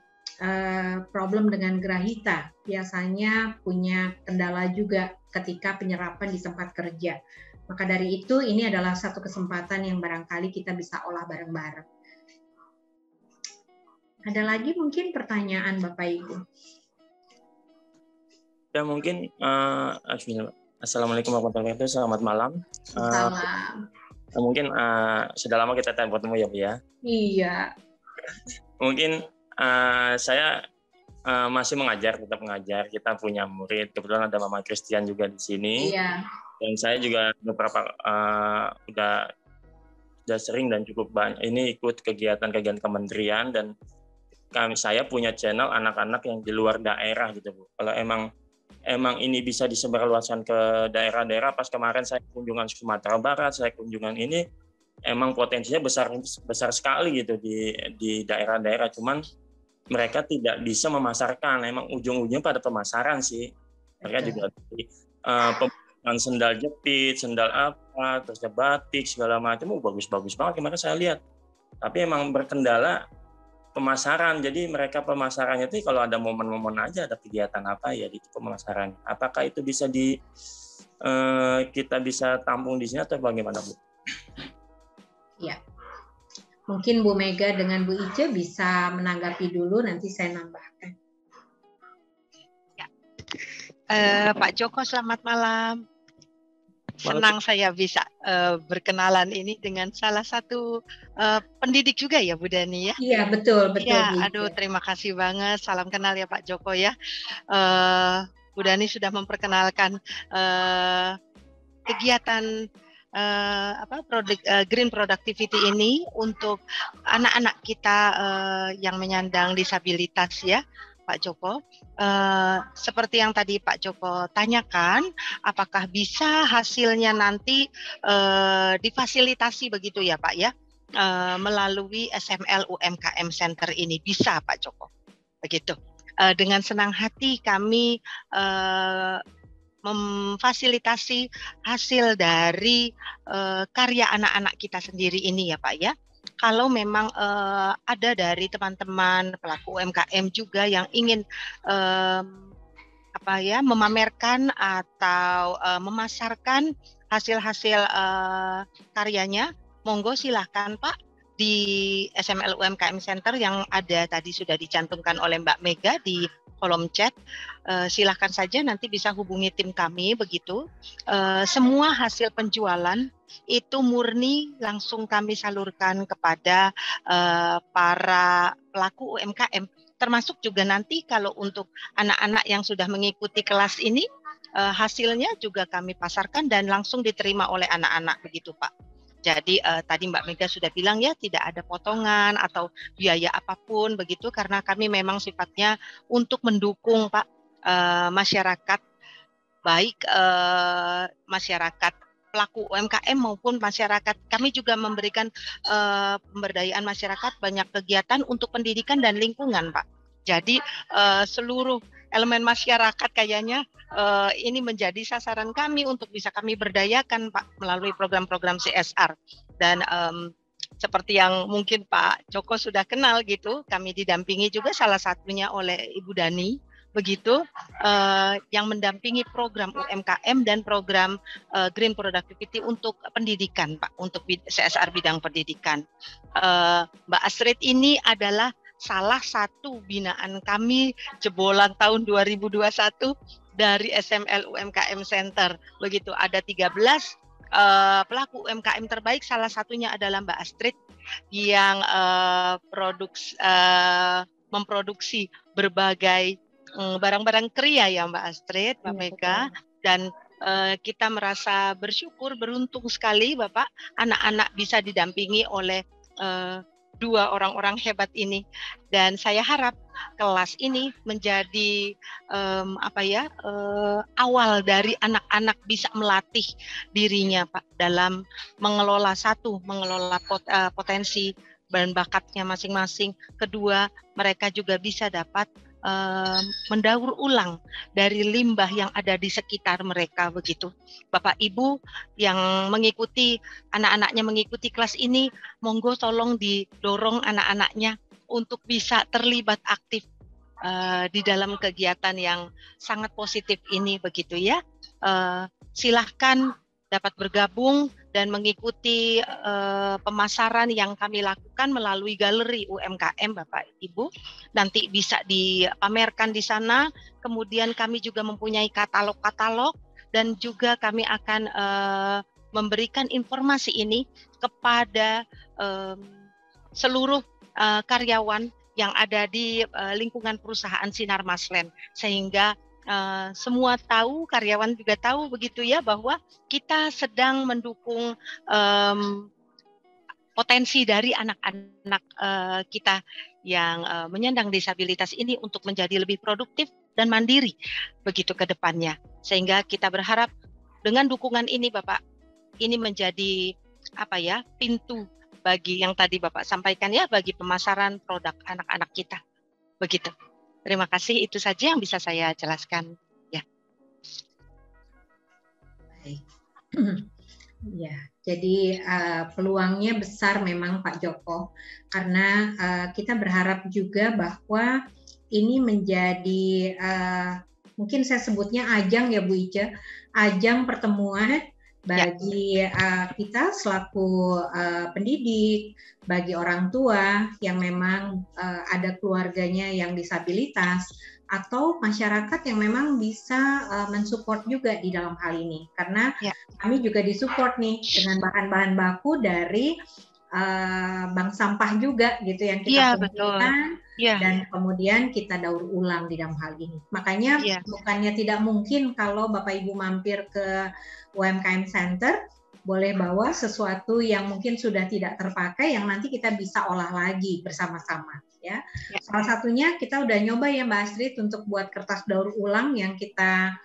problem dengan grahita, biasanya punya kendala juga ketika penyerapan di tempat kerja. Maka dari itu ini adalah satu kesempatan yang barangkali kita bisa olah bareng-bareng. Ada lagi mungkin pertanyaan Bapak Ibu? Ya mungkin Assalamualaikum warahmatullahi wabarakatuh. Selamat malam. Salam. Mungkin sudah lama kita tak bertemu ya Bu ya. Iya. Mungkin saya masih mengajar, tetap mengajar. Kita punya murid. Kebetulan ada Mama Christian juga di sini. Iya. Dan saya juga beberapa udah sering dan cukup banyak ini ikut kegiatan-kegiatan kementerian, dan saya punya channel anak-anak yang di luar daerah gitu Bu. Kalau emang ini bisa disebarluaskan ke daerah-daerah, pas kemarin saya kunjungan Sumatera Barat, saya kunjungan ini emang potensinya besar sekali gitu di daerah-daerah, cuman mereka tidak bisa memasarkan. Emang ujung-ujungnya pada pemasaran sih. Mereka juga pembuatan sendal jepit, sendal apa, terus batik segala macam, bagus-bagus banget kemarin saya lihat. Tapi emang berkendala pemasaran. Jadi mereka pemasarannya itu kalau ada momen-momen aja, ada kegiatan apa ya di pemasaran. Apakah itu bisa kita bisa tampung di sini atau bagaimana Bu? Ya, mungkin Bu Mega dengan Bu Ice bisa menanggapi dulu, nanti saya nambahkan. Ya. Pak Joko, selamat malam. Senang saya bisa berkenalan ini dengan salah satu pendidik juga ya Bu Dani ya. Iya betul. Ya, aduh terima kasih banget. Salam kenal ya Pak Joko ya. Bu Dani sudah memperkenalkan kegiatan Green Productivity ini untuk anak-anak kita yang menyandang disabilitas ya, Pak Joko. Seperti yang tadi Pak Joko tanyakan, apakah bisa hasilnya nanti difasilitasi begitu ya Pak ya, melalui SML UMKM Center ini? Bisa Pak Joko, begitu. Dengan senang hati kami memfasilitasi hasil dari karya anak-anak kita sendiri ini ya Pak ya. Kalau memang ada dari teman-teman pelaku UMKM juga yang ingin memamerkan atau memasarkan hasil-hasil karyanya, monggo silahkan Pak di SML UMKM Center yang ada tadi sudah dicantumkan oleh Mbak Mega di kolom chat. Silahkan saja nanti bisa hubungi tim kami begitu. Semua hasil penjualan itu murni langsung kami salurkan kepada para pelaku UMKM, termasuk juga nanti kalau untuk anak-anak yang sudah mengikuti kelas ini, hasilnya juga kami pasarkan dan langsung diterima oleh anak-anak begitu Pak. Jadi tadi Mbak Mega sudah bilang ya, tidak ada potongan atau biaya apapun begitu, karena kami memang sifatnya untuk mendukung Pak masyarakat, baik masyarakat pelaku UMKM maupun masyarakat. Kami juga memberikan pemberdayaan masyarakat, banyak kegiatan untuk pendidikan dan lingkungan Pak. Jadi seluruh elemen masyarakat kayaknya ini menjadi sasaran kami untuk bisa kami berdayakan Pak melalui program-program CSR. Dan seperti yang mungkin Pak Joko sudah kenal gitu, kami didampingi juga salah satunya oleh Ibu Dani begitu, yang mendampingi program UMKM dan program Green Productivity untuk pendidikan Pak, untuk CSR bidang pendidikan. Mbak Astrid ini adalah salah satu binaan kami jebolan tahun 2021 dari SML UMKM Center. Begitu, ada 13 pelaku UMKM terbaik, salah satunya adalah Mbak Astrid yang memproduksi berbagai barang-barang kriya ya Mbak Astrid, Mbak Mega, dan kita merasa bersyukur, beruntung sekali Bapak, anak-anak bisa didampingi oleh dua orang-orang hebat ini. Dan saya harap kelas ini menjadi awal dari anak-anak bisa melatih dirinya Pak dalam mengelola potensi dan bakatnya masing-masing. Kedua, mereka juga bisa dapat mendaur ulang dari limbah yang ada di sekitar mereka begitu. Bapak Ibu yang mengikuti, anak-anaknya mengikuti kelas ini, monggo tolong didorong anak-anaknya untuk bisa terlibat aktif di dalam kegiatan yang sangat positif ini begitu ya. Silahkan dapat bergabung dan mengikuti pemasaran yang kami lakukan melalui galeri UMKM Bapak Ibu. Nanti bisa dipamerkan di sana. Kemudian kami juga mempunyai katalog-katalog dan juga kami akan memberikan informasi ini kepada seluruh karyawan yang ada di lingkungan perusahaan Sinar Maslen, sehingga semua tahu, karyawan juga tahu begitu ya, bahwa kita sedang mendukung potensi dari anak-anak kita yang menyandang disabilitas ini untuk menjadi lebih produktif dan mandiri begitu ke depannya. Sehingga kita berharap dengan dukungan ini Bapak, ini menjadi pintu bagi yang tadi Bapak sampaikan ya, bagi pemasaran produk anak-anak kita. Begitu. Terima kasih, itu saja yang bisa saya jelaskan. Ya. Baik. Ya, jadi peluangnya besar memang Pak Joko, karena kita berharap juga bahwa ini menjadi mungkin saya sebutnya ajang ya Bu Ica, ajang pertemuan bagi kita selaku pendidik, bagi orang tua yang memang ada keluarganya yang disabilitas, atau masyarakat yang memang bisa mensupport juga di dalam hal ini. Karena kami juga disupport nih dengan bahan-bahan baku dari bank sampah juga gitu yang kita kumpulkan dan kemudian kita daur ulang di dalam hal ini. Makanya bukannya tidak mungkin kalau Bapak Ibu mampir ke UMKM Center, boleh bawa sesuatu yang mungkin sudah tidak terpakai yang nanti kita bisa olah lagi bersama-sama. Ya. Salah satunya kita udah nyoba ya Mbak Astrid untuk buat kertas daur ulang yang kita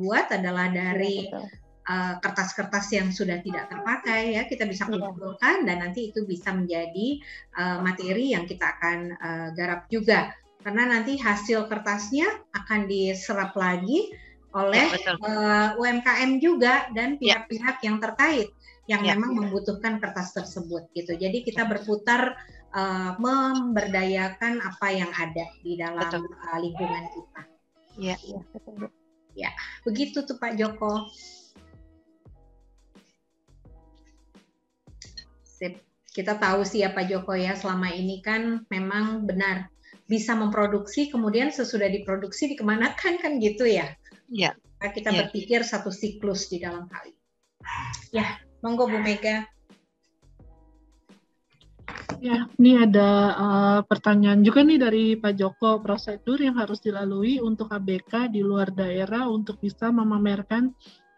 buat adalah dari kertas-kertas yang sudah tidak terpakai ya, kita bisa kumpulkan dan nanti itu bisa menjadi materi yang kita akan garap juga, karena nanti hasil kertasnya akan diserap lagi oleh UMKM juga dan pihak-pihak yang terkait yang memang membutuhkan kertas tersebut gitu. Jadi kita berputar memberdayakan apa yang ada di dalam lingkungan kita. Ya, begitu tuh Pak Joko. Sip. Kita tahu sih ya Pak Joko ya, selama ini kan memang benar bisa memproduksi, kemudian sesudah diproduksi dikemanakan kan gitu ya. Iya. Kita berpikir satu siklus di dalam hal ini. Ya, monggo Bu Mega. Ya, ini ada pertanyaan juga nih dari Pak Joko, prosedur yang harus dilalui untuk ABK di luar daerah untuk bisa memamerkan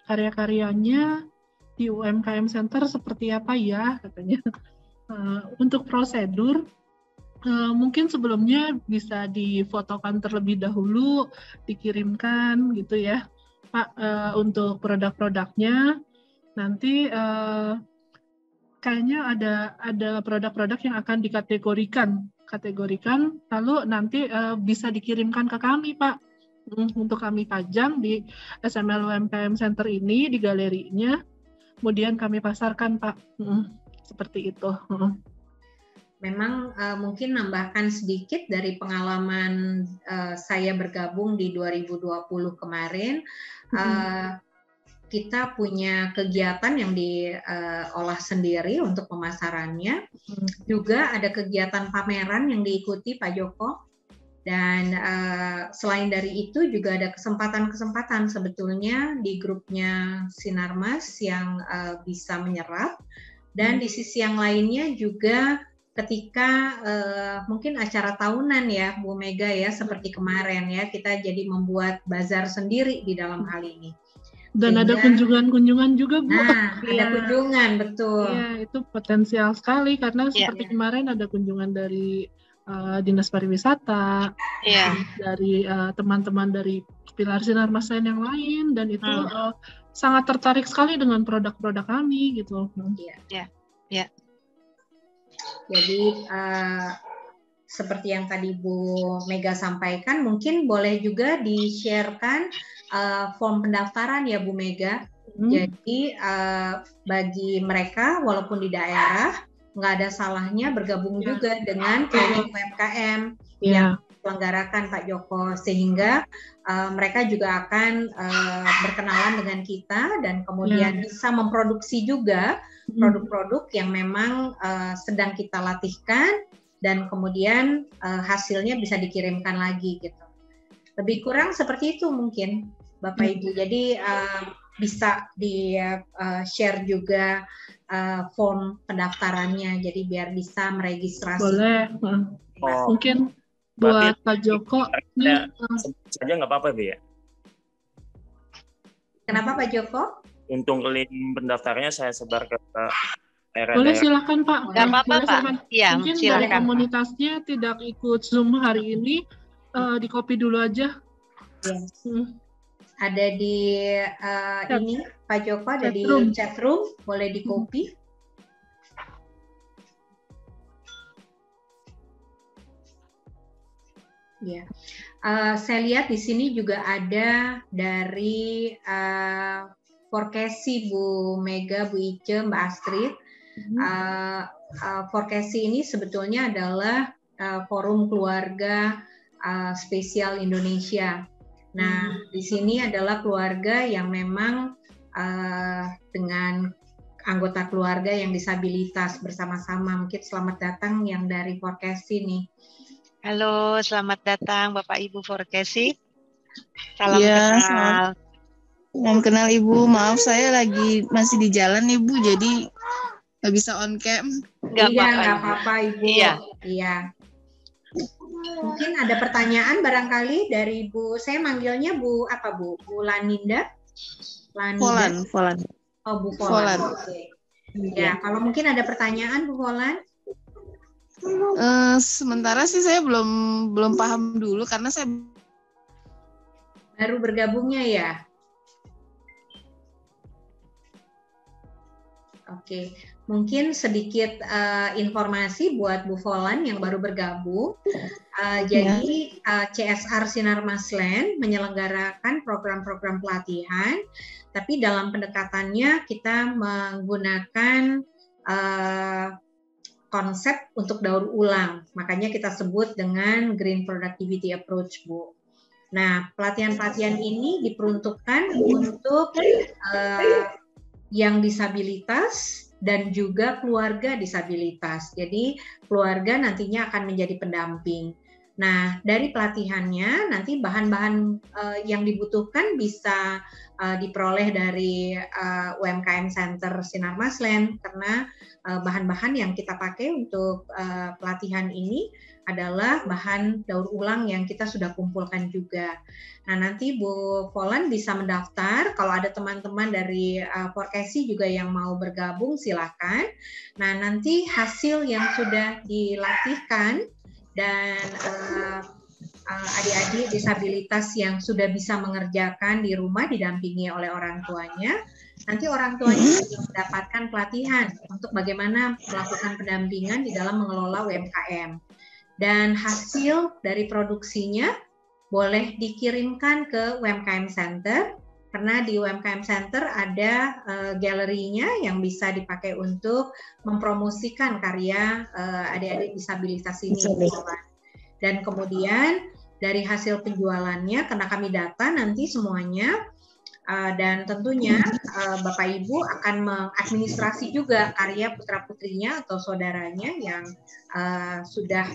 karya-karyanya di UMKM Center seperti apa ya katanya. Untuk prosedur, mungkin sebelumnya bisa difotokan terlebih dahulu, dikirimkan gitu ya Pak, untuk produk-produknya. Nanti kayaknya ada produk-produk yang akan dikategorikan, lalu nanti bisa dikirimkan ke kami Pak, untuk kami pajang di SML UMKM Center ini, di galerinya, kemudian kami pasarkan Pak, seperti itu. Memang mungkin nambahkan sedikit dari pengalaman saya bergabung di 2020 kemarin. Kita punya kegiatan yang diolah sendiri untuk pemasarannya. Juga ada kegiatan pameran yang diikuti Pak Joko. Dan selain dari itu juga ada kesempatan-kesempatan sebetulnya di grupnya Sinarmas yang bisa menyerap. Dan di sisi yang lainnya juga ketika mungkin acara tahunan ya Bu Mega ya, seperti kemarin ya, kita jadi membuat bazar sendiri di dalam hal ini. Dan sehingga, ada kunjungan-kunjungan juga Bu. Ada kunjungan, betul. Iya, itu potensial sekali karena seperti kemarin ada kunjungan dari Dinas Pariwisata, dari teman-teman dari Pilar Sinar Maslen yang lain, dan itu sangat tertarik sekali dengan produk-produk kami gitu. Iya. Jadi seperti yang tadi Bu Mega sampaikan, mungkin boleh juga di-sharekan form pendaftaran ya Bu Mega. Jadi bagi mereka walaupun di daerah nggak ada salahnya bergabung juga dengan training UMKM yang selenggarakan Pak Joko, sehingga mereka juga akan berkenalan dengan kita dan kemudian bisa memproduksi juga produk-produk yang memang sedang kita latihkan dan kemudian hasilnya bisa dikirimkan lagi gitu. Lebih kurang seperti itu mungkin Bapak Ibu. Jadi bisa di share juga form pendaftarannya, jadi biar bisa meregistrasi. Boleh. Mungkin buat Pak Joko nih saja nggak apa-apa Bu ya. Kenapa Pak Joko? Untuk link pendaftarnya saya sebar ke daerah. Boleh silakan Pak. Nggak apa-apa Pak. Iya, Mungkin dari silakan. komunitasnya tidak ikut Zoom hari ini, di copy dulu aja. Yes. Ada di ini Pak Joko, ada di chat room, boleh di copy. Ya, saya lihat di sini juga ada dari Forkesi Bu Mega, Bu Ice, Mbak Astrid. Forkesi ini sebetulnya adalah forum keluarga spesial Indonesia. Nah, di sini adalah keluarga yang memang dengan anggota keluarga yang disabilitas bersama-sama. Mungkin selamat datang yang dari Forkesi nih. Halo, selamat datang Bapak Ibu Forkesi. Salam Ya, kenal. Salam kenal Ibu. Maaf saya masih di jalan Ibu, jadi nggak bisa on cam. Nggak apa-apa Ibu. Iya. Mungkin ada pertanyaan barangkali dari Bu, saya manggilnya Bu apa Bu? Bu Laninda? Volan. Oh Bu Volan. Oke. Ya, kalau mungkin ada pertanyaan Bu Volan? Sementara sih saya belum paham dulu karena saya baru bergabungnya ya. Oke. Mungkin sedikit informasi buat Bu Volan yang baru bergabung. Jadi CSR Sinar Maslen menyelenggarakan program-program pelatihan, tapi dalam pendekatannya kita menggunakan konsep untuk daur ulang. Makanya kita sebut dengan Green Productivity Approach, Bu. Nah, pelatihan-pelatihan ini diperuntukkan untuk yang disabilitas dan juga keluarga disabilitas. Jadi keluarga nantinya akan menjadi pendamping. Nah, dari pelatihannya nanti bahan-bahan yang dibutuhkan bisa diperoleh dari UMKM Center Sinar Maslen, karena bahan-bahan yang kita pakai untuk pelatihan ini adalah bahan daur ulang yang kita sudah kumpulkan juga. Nah, nanti Bu Volan bisa mendaftar. Kalau ada teman-teman dari Forkesi juga yang mau bergabung, silakan. Nah, nanti hasil yang sudah dilatihkan dan adik-adik disabilitas yang sudah bisa mengerjakan di rumah didampingi oleh orang tuanya, nanti orang tuanya mendapatkan pelatihan untuk bagaimana melakukan pendampingan di dalam mengelola UMKM. Dan hasil dari produksinya boleh dikirimkan ke UMKM Center, karena di UMKM Center ada galerinya yang bisa dipakai untuk mempromosikan karya adik-adik disabilitas ini. Dan kemudian dari hasil penjualannya, karena kami data nanti semuanya, dan tentunya Bapak Ibu akan mengadministrasi juga karya putra-putrinya atau saudaranya yang sudah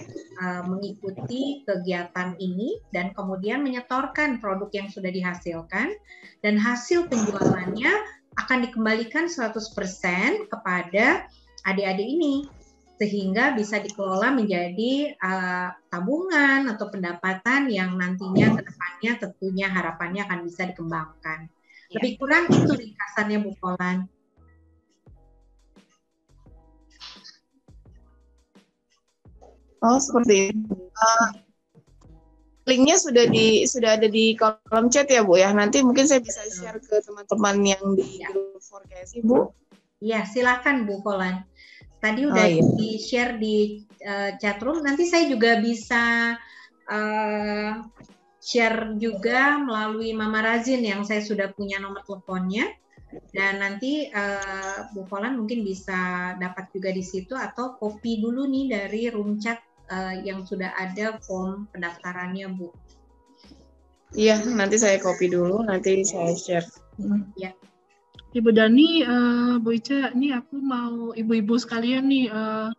mengikuti kegiatan ini dan kemudian menyetorkan produk yang sudah dihasilkan, dan hasil penjualannya akan dikembalikan 100% kepada adik-adik ini, sehingga bisa dikelola menjadi tabungan atau pendapatan yang nantinya ke depannya tentunya harapannya akan bisa dikembangkan. Lebih kurang itu ringkasannya Bu Volan. Oh, seperti itu. Linknya sudah ada di kolom chat ya Bu ya. Nanti mungkin saya bisa share ke teman-teman yang di grup Forkesi Bu. Iya, silakan Bu Volan. Tadi udah di-share di chat room. Nanti saya juga bisa share juga melalui Mama Razin yang saya sudah punya nomor teleponnya. Dan nanti Bu Volan mungkin bisa dapat juga di situ, atau copy dulu nih dari room chat yang sudah ada form pendaftarannya, Bu. Iya, nanti saya copy dulu, nanti saya share. Ya. Ibu Dani, Bu Ica, ini aku mau ibu-ibu sekalian nih,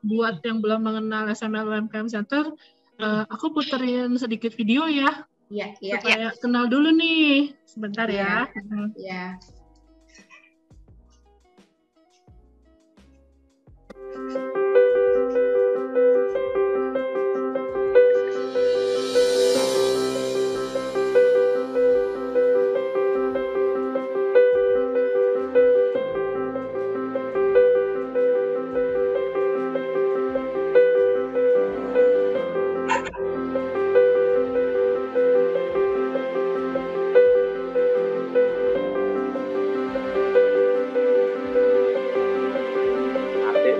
buat yang belum mengenal SML UMKM Center, aku puterin sedikit video ya, supaya kenal dulu nih, sebentar ya. Ya.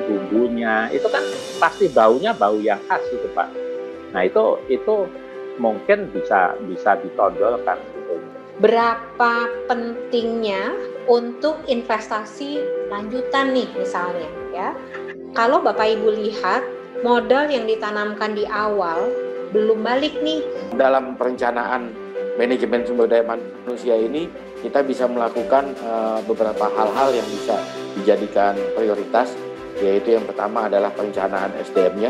Bumbunya itu kan pasti baunya bau yang khas itu Pak. Nah itu mungkin bisa ditonjolkan gitu. Berapa pentingnya untuk investasi lanjutan nih misalnya ya. Kalau Bapak Ibu lihat modal yang ditanamkan di awal belum balik nih. Dalam perencanaan manajemen sumber daya manusia ini kita bisa melakukan beberapa hal-hal yang bisa dijadikan prioritas, yaitu yang pertama adalah perencanaan SDM-nya.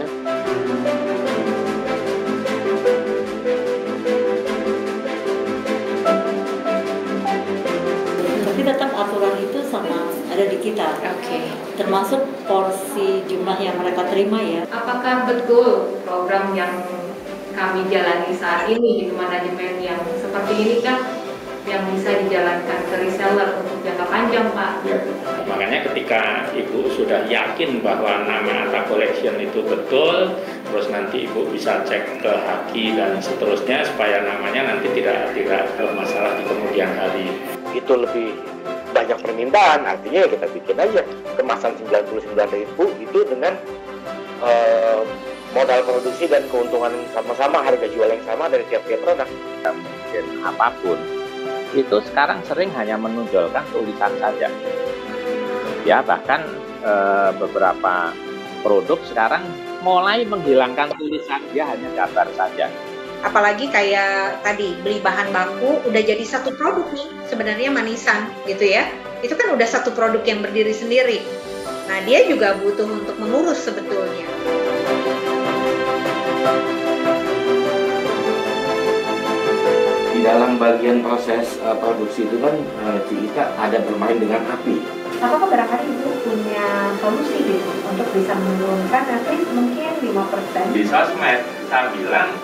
Tapi tetap aturan itu sama ada di kita. Termasuk porsi jumlah yang mereka terima ya. Apakah betul program yang kami jalani saat ini di manajemen yang seperti ini kan yang bisa dijalankan ke reseller untuk jangka panjang, Pak? Ya. Makanya ketika Ibu sudah yakin bahwa nama Atta Collection itu betul, terus nanti Ibu bisa cek ke Haki dan seterusnya supaya namanya nanti tidak bermasalah di kemudian hari. Itu lebih banyak permintaan, artinya ya kita bikin aja kemasan 99.000 itu dengan modal produksi dan keuntungan sama-sama, harga jual yang sama dari tiap-tiap produk. Mungkin apapun itu sekarang sering hanya menonjolkan tulisan saja. Ya bahkan beberapa produk sekarang mulai menghilangkan tulisan, dia hanya gambar saja. Apalagi kayak tadi beli bahan baku udah jadi satu produk nih sebenarnya manisan gitu ya. Itu kan udah satu produk yang berdiri sendiri. Nah dia juga butuh untuk mengurus sebetulnya. Di dalam bagian proses produksi itu kan kita ada bermain dengan api. Apakah barangkali Ibu punya solusi gitu untuk bisa menurunkan nanti mungkin 5%? Di sosmed saya bilang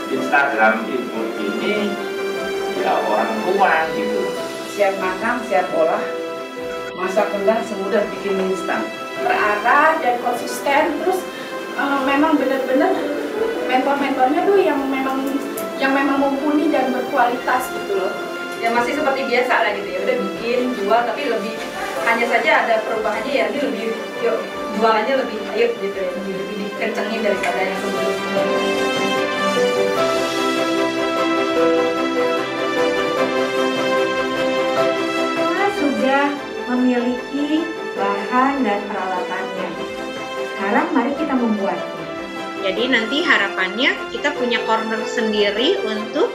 Instagram Ibu ini ya orang tua gitu. Siap makan, siap olah, masak enggak semudah bikin instan. Terarah dan konsisten, terus memang benar-benar mentor-mentornya tuh yang memang mumpuni dan berkualitas gitu loh. Ya masih seperti biasa lah gitu ya, udah bikin, jual, tapi lebih hanya saja ada perubahannya ya, ini lebih yuk jualannya lebih ayo gitu ya, lebih dikencengin daripada yang sebelumnya. Sudah memiliki bahan dan peralatannya. Sekarang mari kita membuatnya. Jadi nanti harapannya kita punya corner sendiri untuk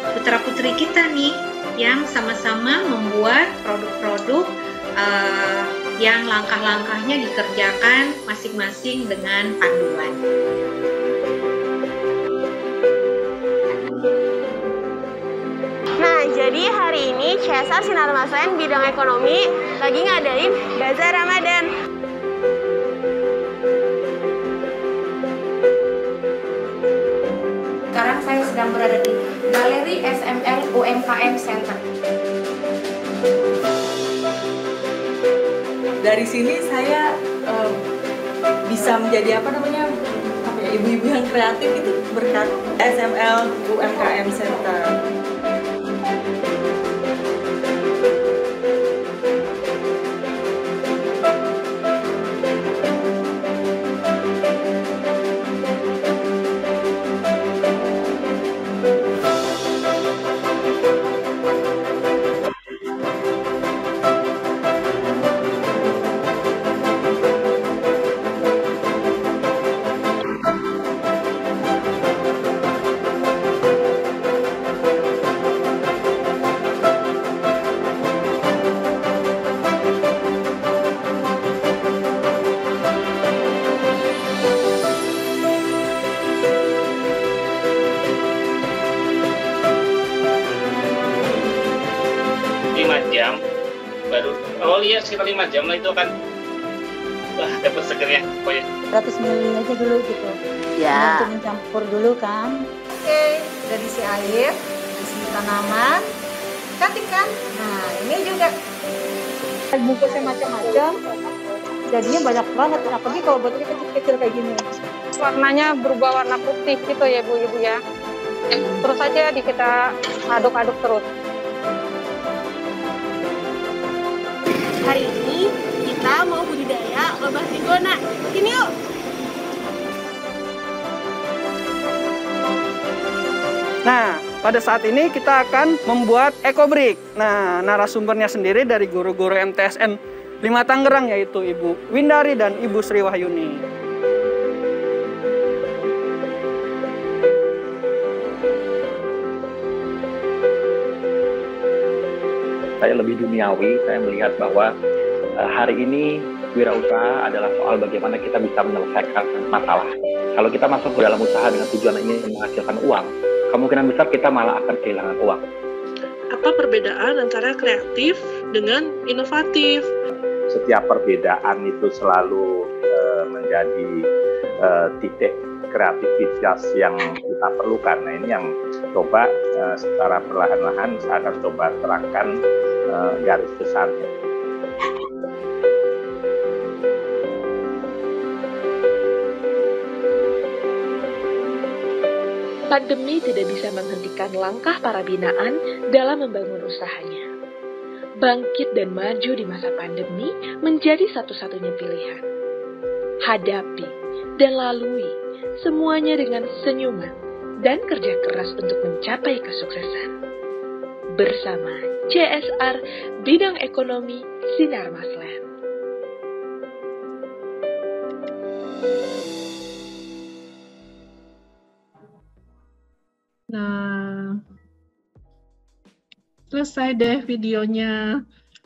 putra-putri kita nih yang sama-sama membuat produk-produk yang langkah-langkahnya dikerjakan masing-masing dengan panduan. Nah, jadi hari ini CSR Sinar Maslen bidang ekonomi lagi ngadain Bazar Ramadan. Sekarang saya sedang berada di Galeri SML UMKM Center. Dari sini saya bisa menjadi ibu-ibu yang kreatif itu berkat SML UMKM Center. 5 jam baru sekitar 5 jam lah itu kan dapat segernya pokoknya. 100 ml aja dulu gitu. Ya. Untuk mencampur dulu kan. Oke, udah diisi air, diisi tanaman, cantik kan? Nah, ini juga Bungkusnya macam-macam, jadinya banyak banget. Apalagi kalau botolnya kecil-kecil kayak gini. Warnanya berubah warna putih gitu ya Bu-Ibu ya. Terus aja kita aduk-aduk terus. Hari ini kita mau budidaya lebah trigona. Ikutin yuk! Nah, pada saat ini kita akan membuat ekobrik. Nah, narasumbernya sendiri dari guru-guru MTSN 5 Tangerang, yaitu Ibu Windari dan Ibu Sri Wahyuni. Saya lebih duniawi, saya melihat bahwa hari ini wirausaha adalah soal bagaimana kita bisa menyelesaikan masalah. Kalau kita masuk ke dalam usaha dengan tujuan ingin menghasilkan uang, kemungkinan besar kita malah akan kehilangan uang. Apa perbedaan antara kreatif dengan inovatif? Setiap perbedaan itu selalu menjadi titik kreativitas yang kita perlukan. Nah, ini yang coba secara perlahan-lahan saya akan coba terangkan garis besarnya. Pandemi tidak bisa menghentikan langkah para binaan dalam membangun usahanya. Bangkit dan maju di masa pandemi menjadi satu-satunya pilihan. Hadapi dan lalui semuanya dengan senyuman dan kerja keras untuk mencapai kesuksesan. Bersama CSR Bidang Ekonomi Sinar Maslen. Nah, selesai deh videonya.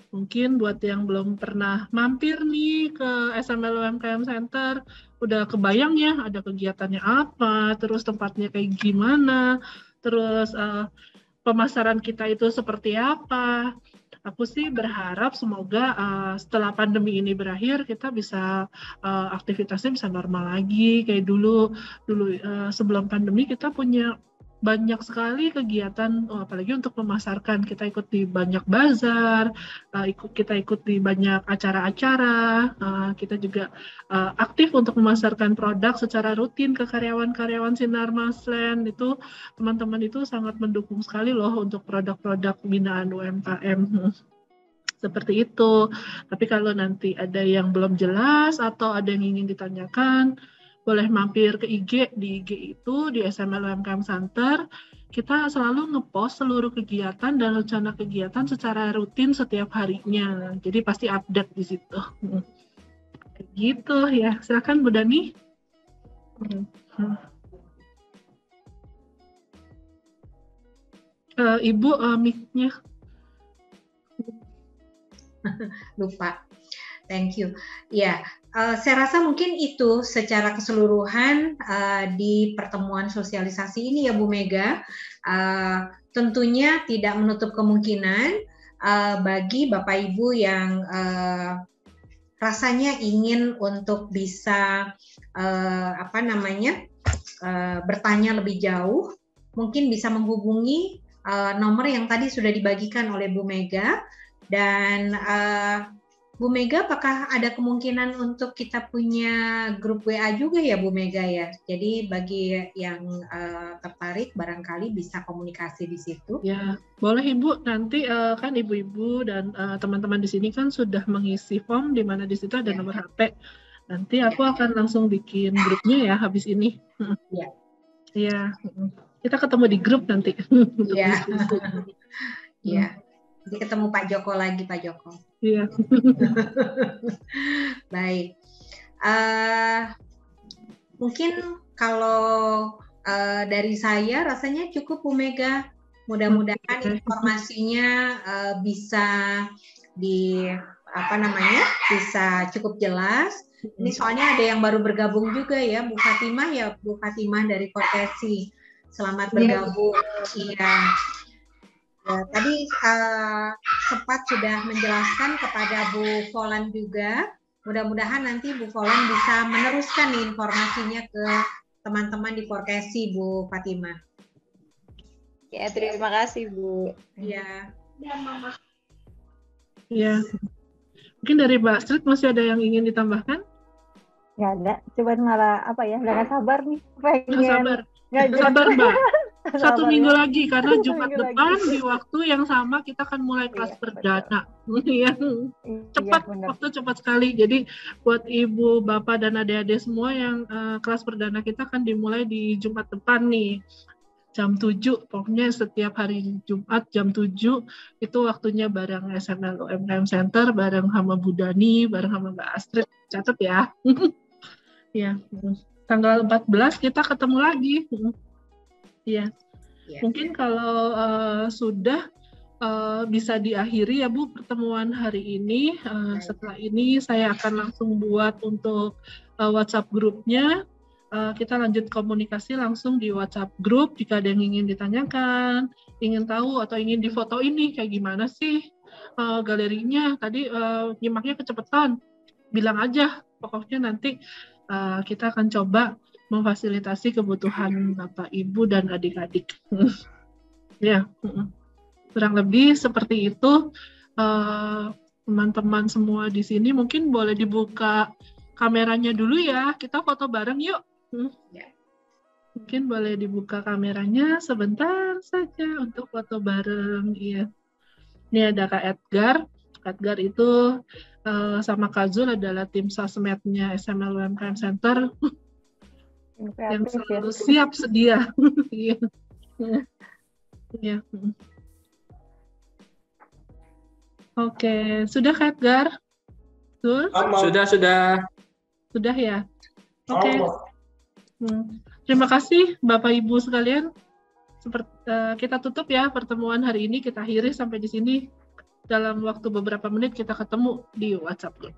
Mungkin buat yang belum pernah mampir nih ke SML UMKM Center, udah kebayang ya ada kegiatannya apa, terus tempatnya kayak gimana, terus pemasaran kita itu seperti apa. Aku sih berharap semoga setelah pandemi ini berakhir kita bisa aktivitasnya bisa normal lagi kayak dulu sebelum pandemi kita punya banyak sekali kegiatan, apalagi untuk memasarkan. Kita ikut di banyak bazar, kita ikut di banyak acara-acara, kita juga aktif untuk memasarkan produk secara rutin ke karyawan-karyawan Sinar Maslen. Itu teman-teman itu sangat mendukung sekali loh untuk produk-produk binaan UMKM. Seperti itu. Tapi kalau nanti ada yang belum jelas atau ada yang ingin ditanyakan, boleh mampir ke IG. Di IG itu, di SML UMKM Center, kita selalu ngepost seluruh kegiatan dan rencana kegiatan secara rutin setiap harinya. Jadi pasti update di situ. Gitu ya. Silakan Bu Dani. Ibu, mic-nya. Lupa. Thank you. Ya. Saya rasa mungkin itu secara keseluruhan di pertemuan sosialisasi ini ya Bu Mega. Tentunya tidak menutup kemungkinan bagi Bapak Ibu yang rasanya ingin untuk bisa bertanya lebih jauh, mungkin bisa menghubungi nomor yang tadi sudah dibagikan oleh Bu Mega. Dan Bu Mega, apakah ada kemungkinan untuk kita punya grup WA juga ya Bu Mega ya? Jadi bagi yang tertarik barangkali bisa komunikasi di situ. Ya, boleh Ibu. Nanti kan ibu-ibu dan teman-teman di sini kan sudah mengisi form di mana di situ ada nomor HP. Nanti aku akan langsung bikin grupnya ya habis ini. Iya. Iya. Kita ketemu di grup nanti. Iya. Iya. Nanti ketemu Pak Joko lagi, Pak Joko. Iya. Baik. Mungkin kalau dari saya rasanya cukup Bu Mega. Mudah-mudahan informasinya bisa bisa cukup jelas. Ini soalnya ada yang baru bergabung juga ya, Bu Fatimah ya, Bu Fatimah dari Kortesi. Selamat bergabung. Iya. Ya, tadi sempat sudah menjelaskan kepada Bu Volan juga. Mudah-mudahan nanti Bu Volan bisa meneruskan nih informasinya ke teman-teman di Forkesi, Bu Fatima. Ya, terima kasih, Bu. Iya. Iya. Mungkin dari Mbak Astrid masih ada yang ingin ditambahkan? Nggak ada, cuman malah apa ya, nggak sabar nih. Nggak sabar. Sabar, Mbak. Satu minggu lagi, karena Jumat depan di waktu yang sama kita akan mulai kelas perdana. Cepat, waktu cepat sekali. Jadi buat Ibu, Bapak, dan adik-adik semua yang kelas perdana kita akan dimulai di Jumat depan nih. Jam 7, pokoknya setiap hari Jumat jam 7 itu waktunya bareng SML UMKM Center, bareng sama Bu Dani, bareng sama Mbak Astrid. Catat ya. Ya, tanggal 14 kita ketemu lagi. Ya. Mungkin kalau sudah bisa diakhiri ya Bu pertemuan hari ini. Setelah ini saya akan langsung buat untuk WhatsApp grupnya. Kita lanjut komunikasi langsung di WhatsApp grup. Jika ada yang ingin ditanyakan, ingin tahu atau ingin difoto ini kayak gimana sih galerinya. Tadi nyimaknya kecepatan, bilang aja. Pokoknya nanti kita akan coba memfasilitasi kebutuhan Bapak, Ibu, dan adik-adik. Ya, kurang lebih seperti itu. Teman-teman semua di sini mungkin boleh dibuka kameranya dulu ya. Kita foto bareng yuk. Mungkin boleh dibuka kameranya sebentar saja untuk foto bareng. Iya. Ini ada Kak Edgar. Kak Edgar itu sama Kak Zul adalah tim sosmednya SML UMKM Center. Yang selalu siap sedia. Iya. Iya. Oke, sudah Kak Edgar? Sudah. Sudah ya? Oke. Terima kasih Bapak Ibu sekalian. Kita tutup ya pertemuan hari ini, kita akhiri sampai di sini. Dalam waktu beberapa menit kita ketemu di WhatsApp group.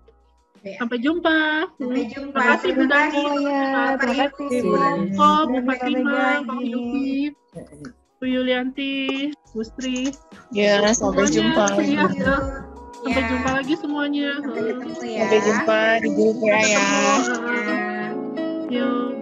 Sampai jumpa. Sampai jumpa. Terima kasih Bu Dani, Terima kasih Bu Fatima, Pak Yuki, Bu Yulianti, Bu Sri. Ya, sampai jumpa. Ya, sampai jumpa lagi semuanya. Sampai ketemu ya. Sampai jumpa di grup ya. Yuk.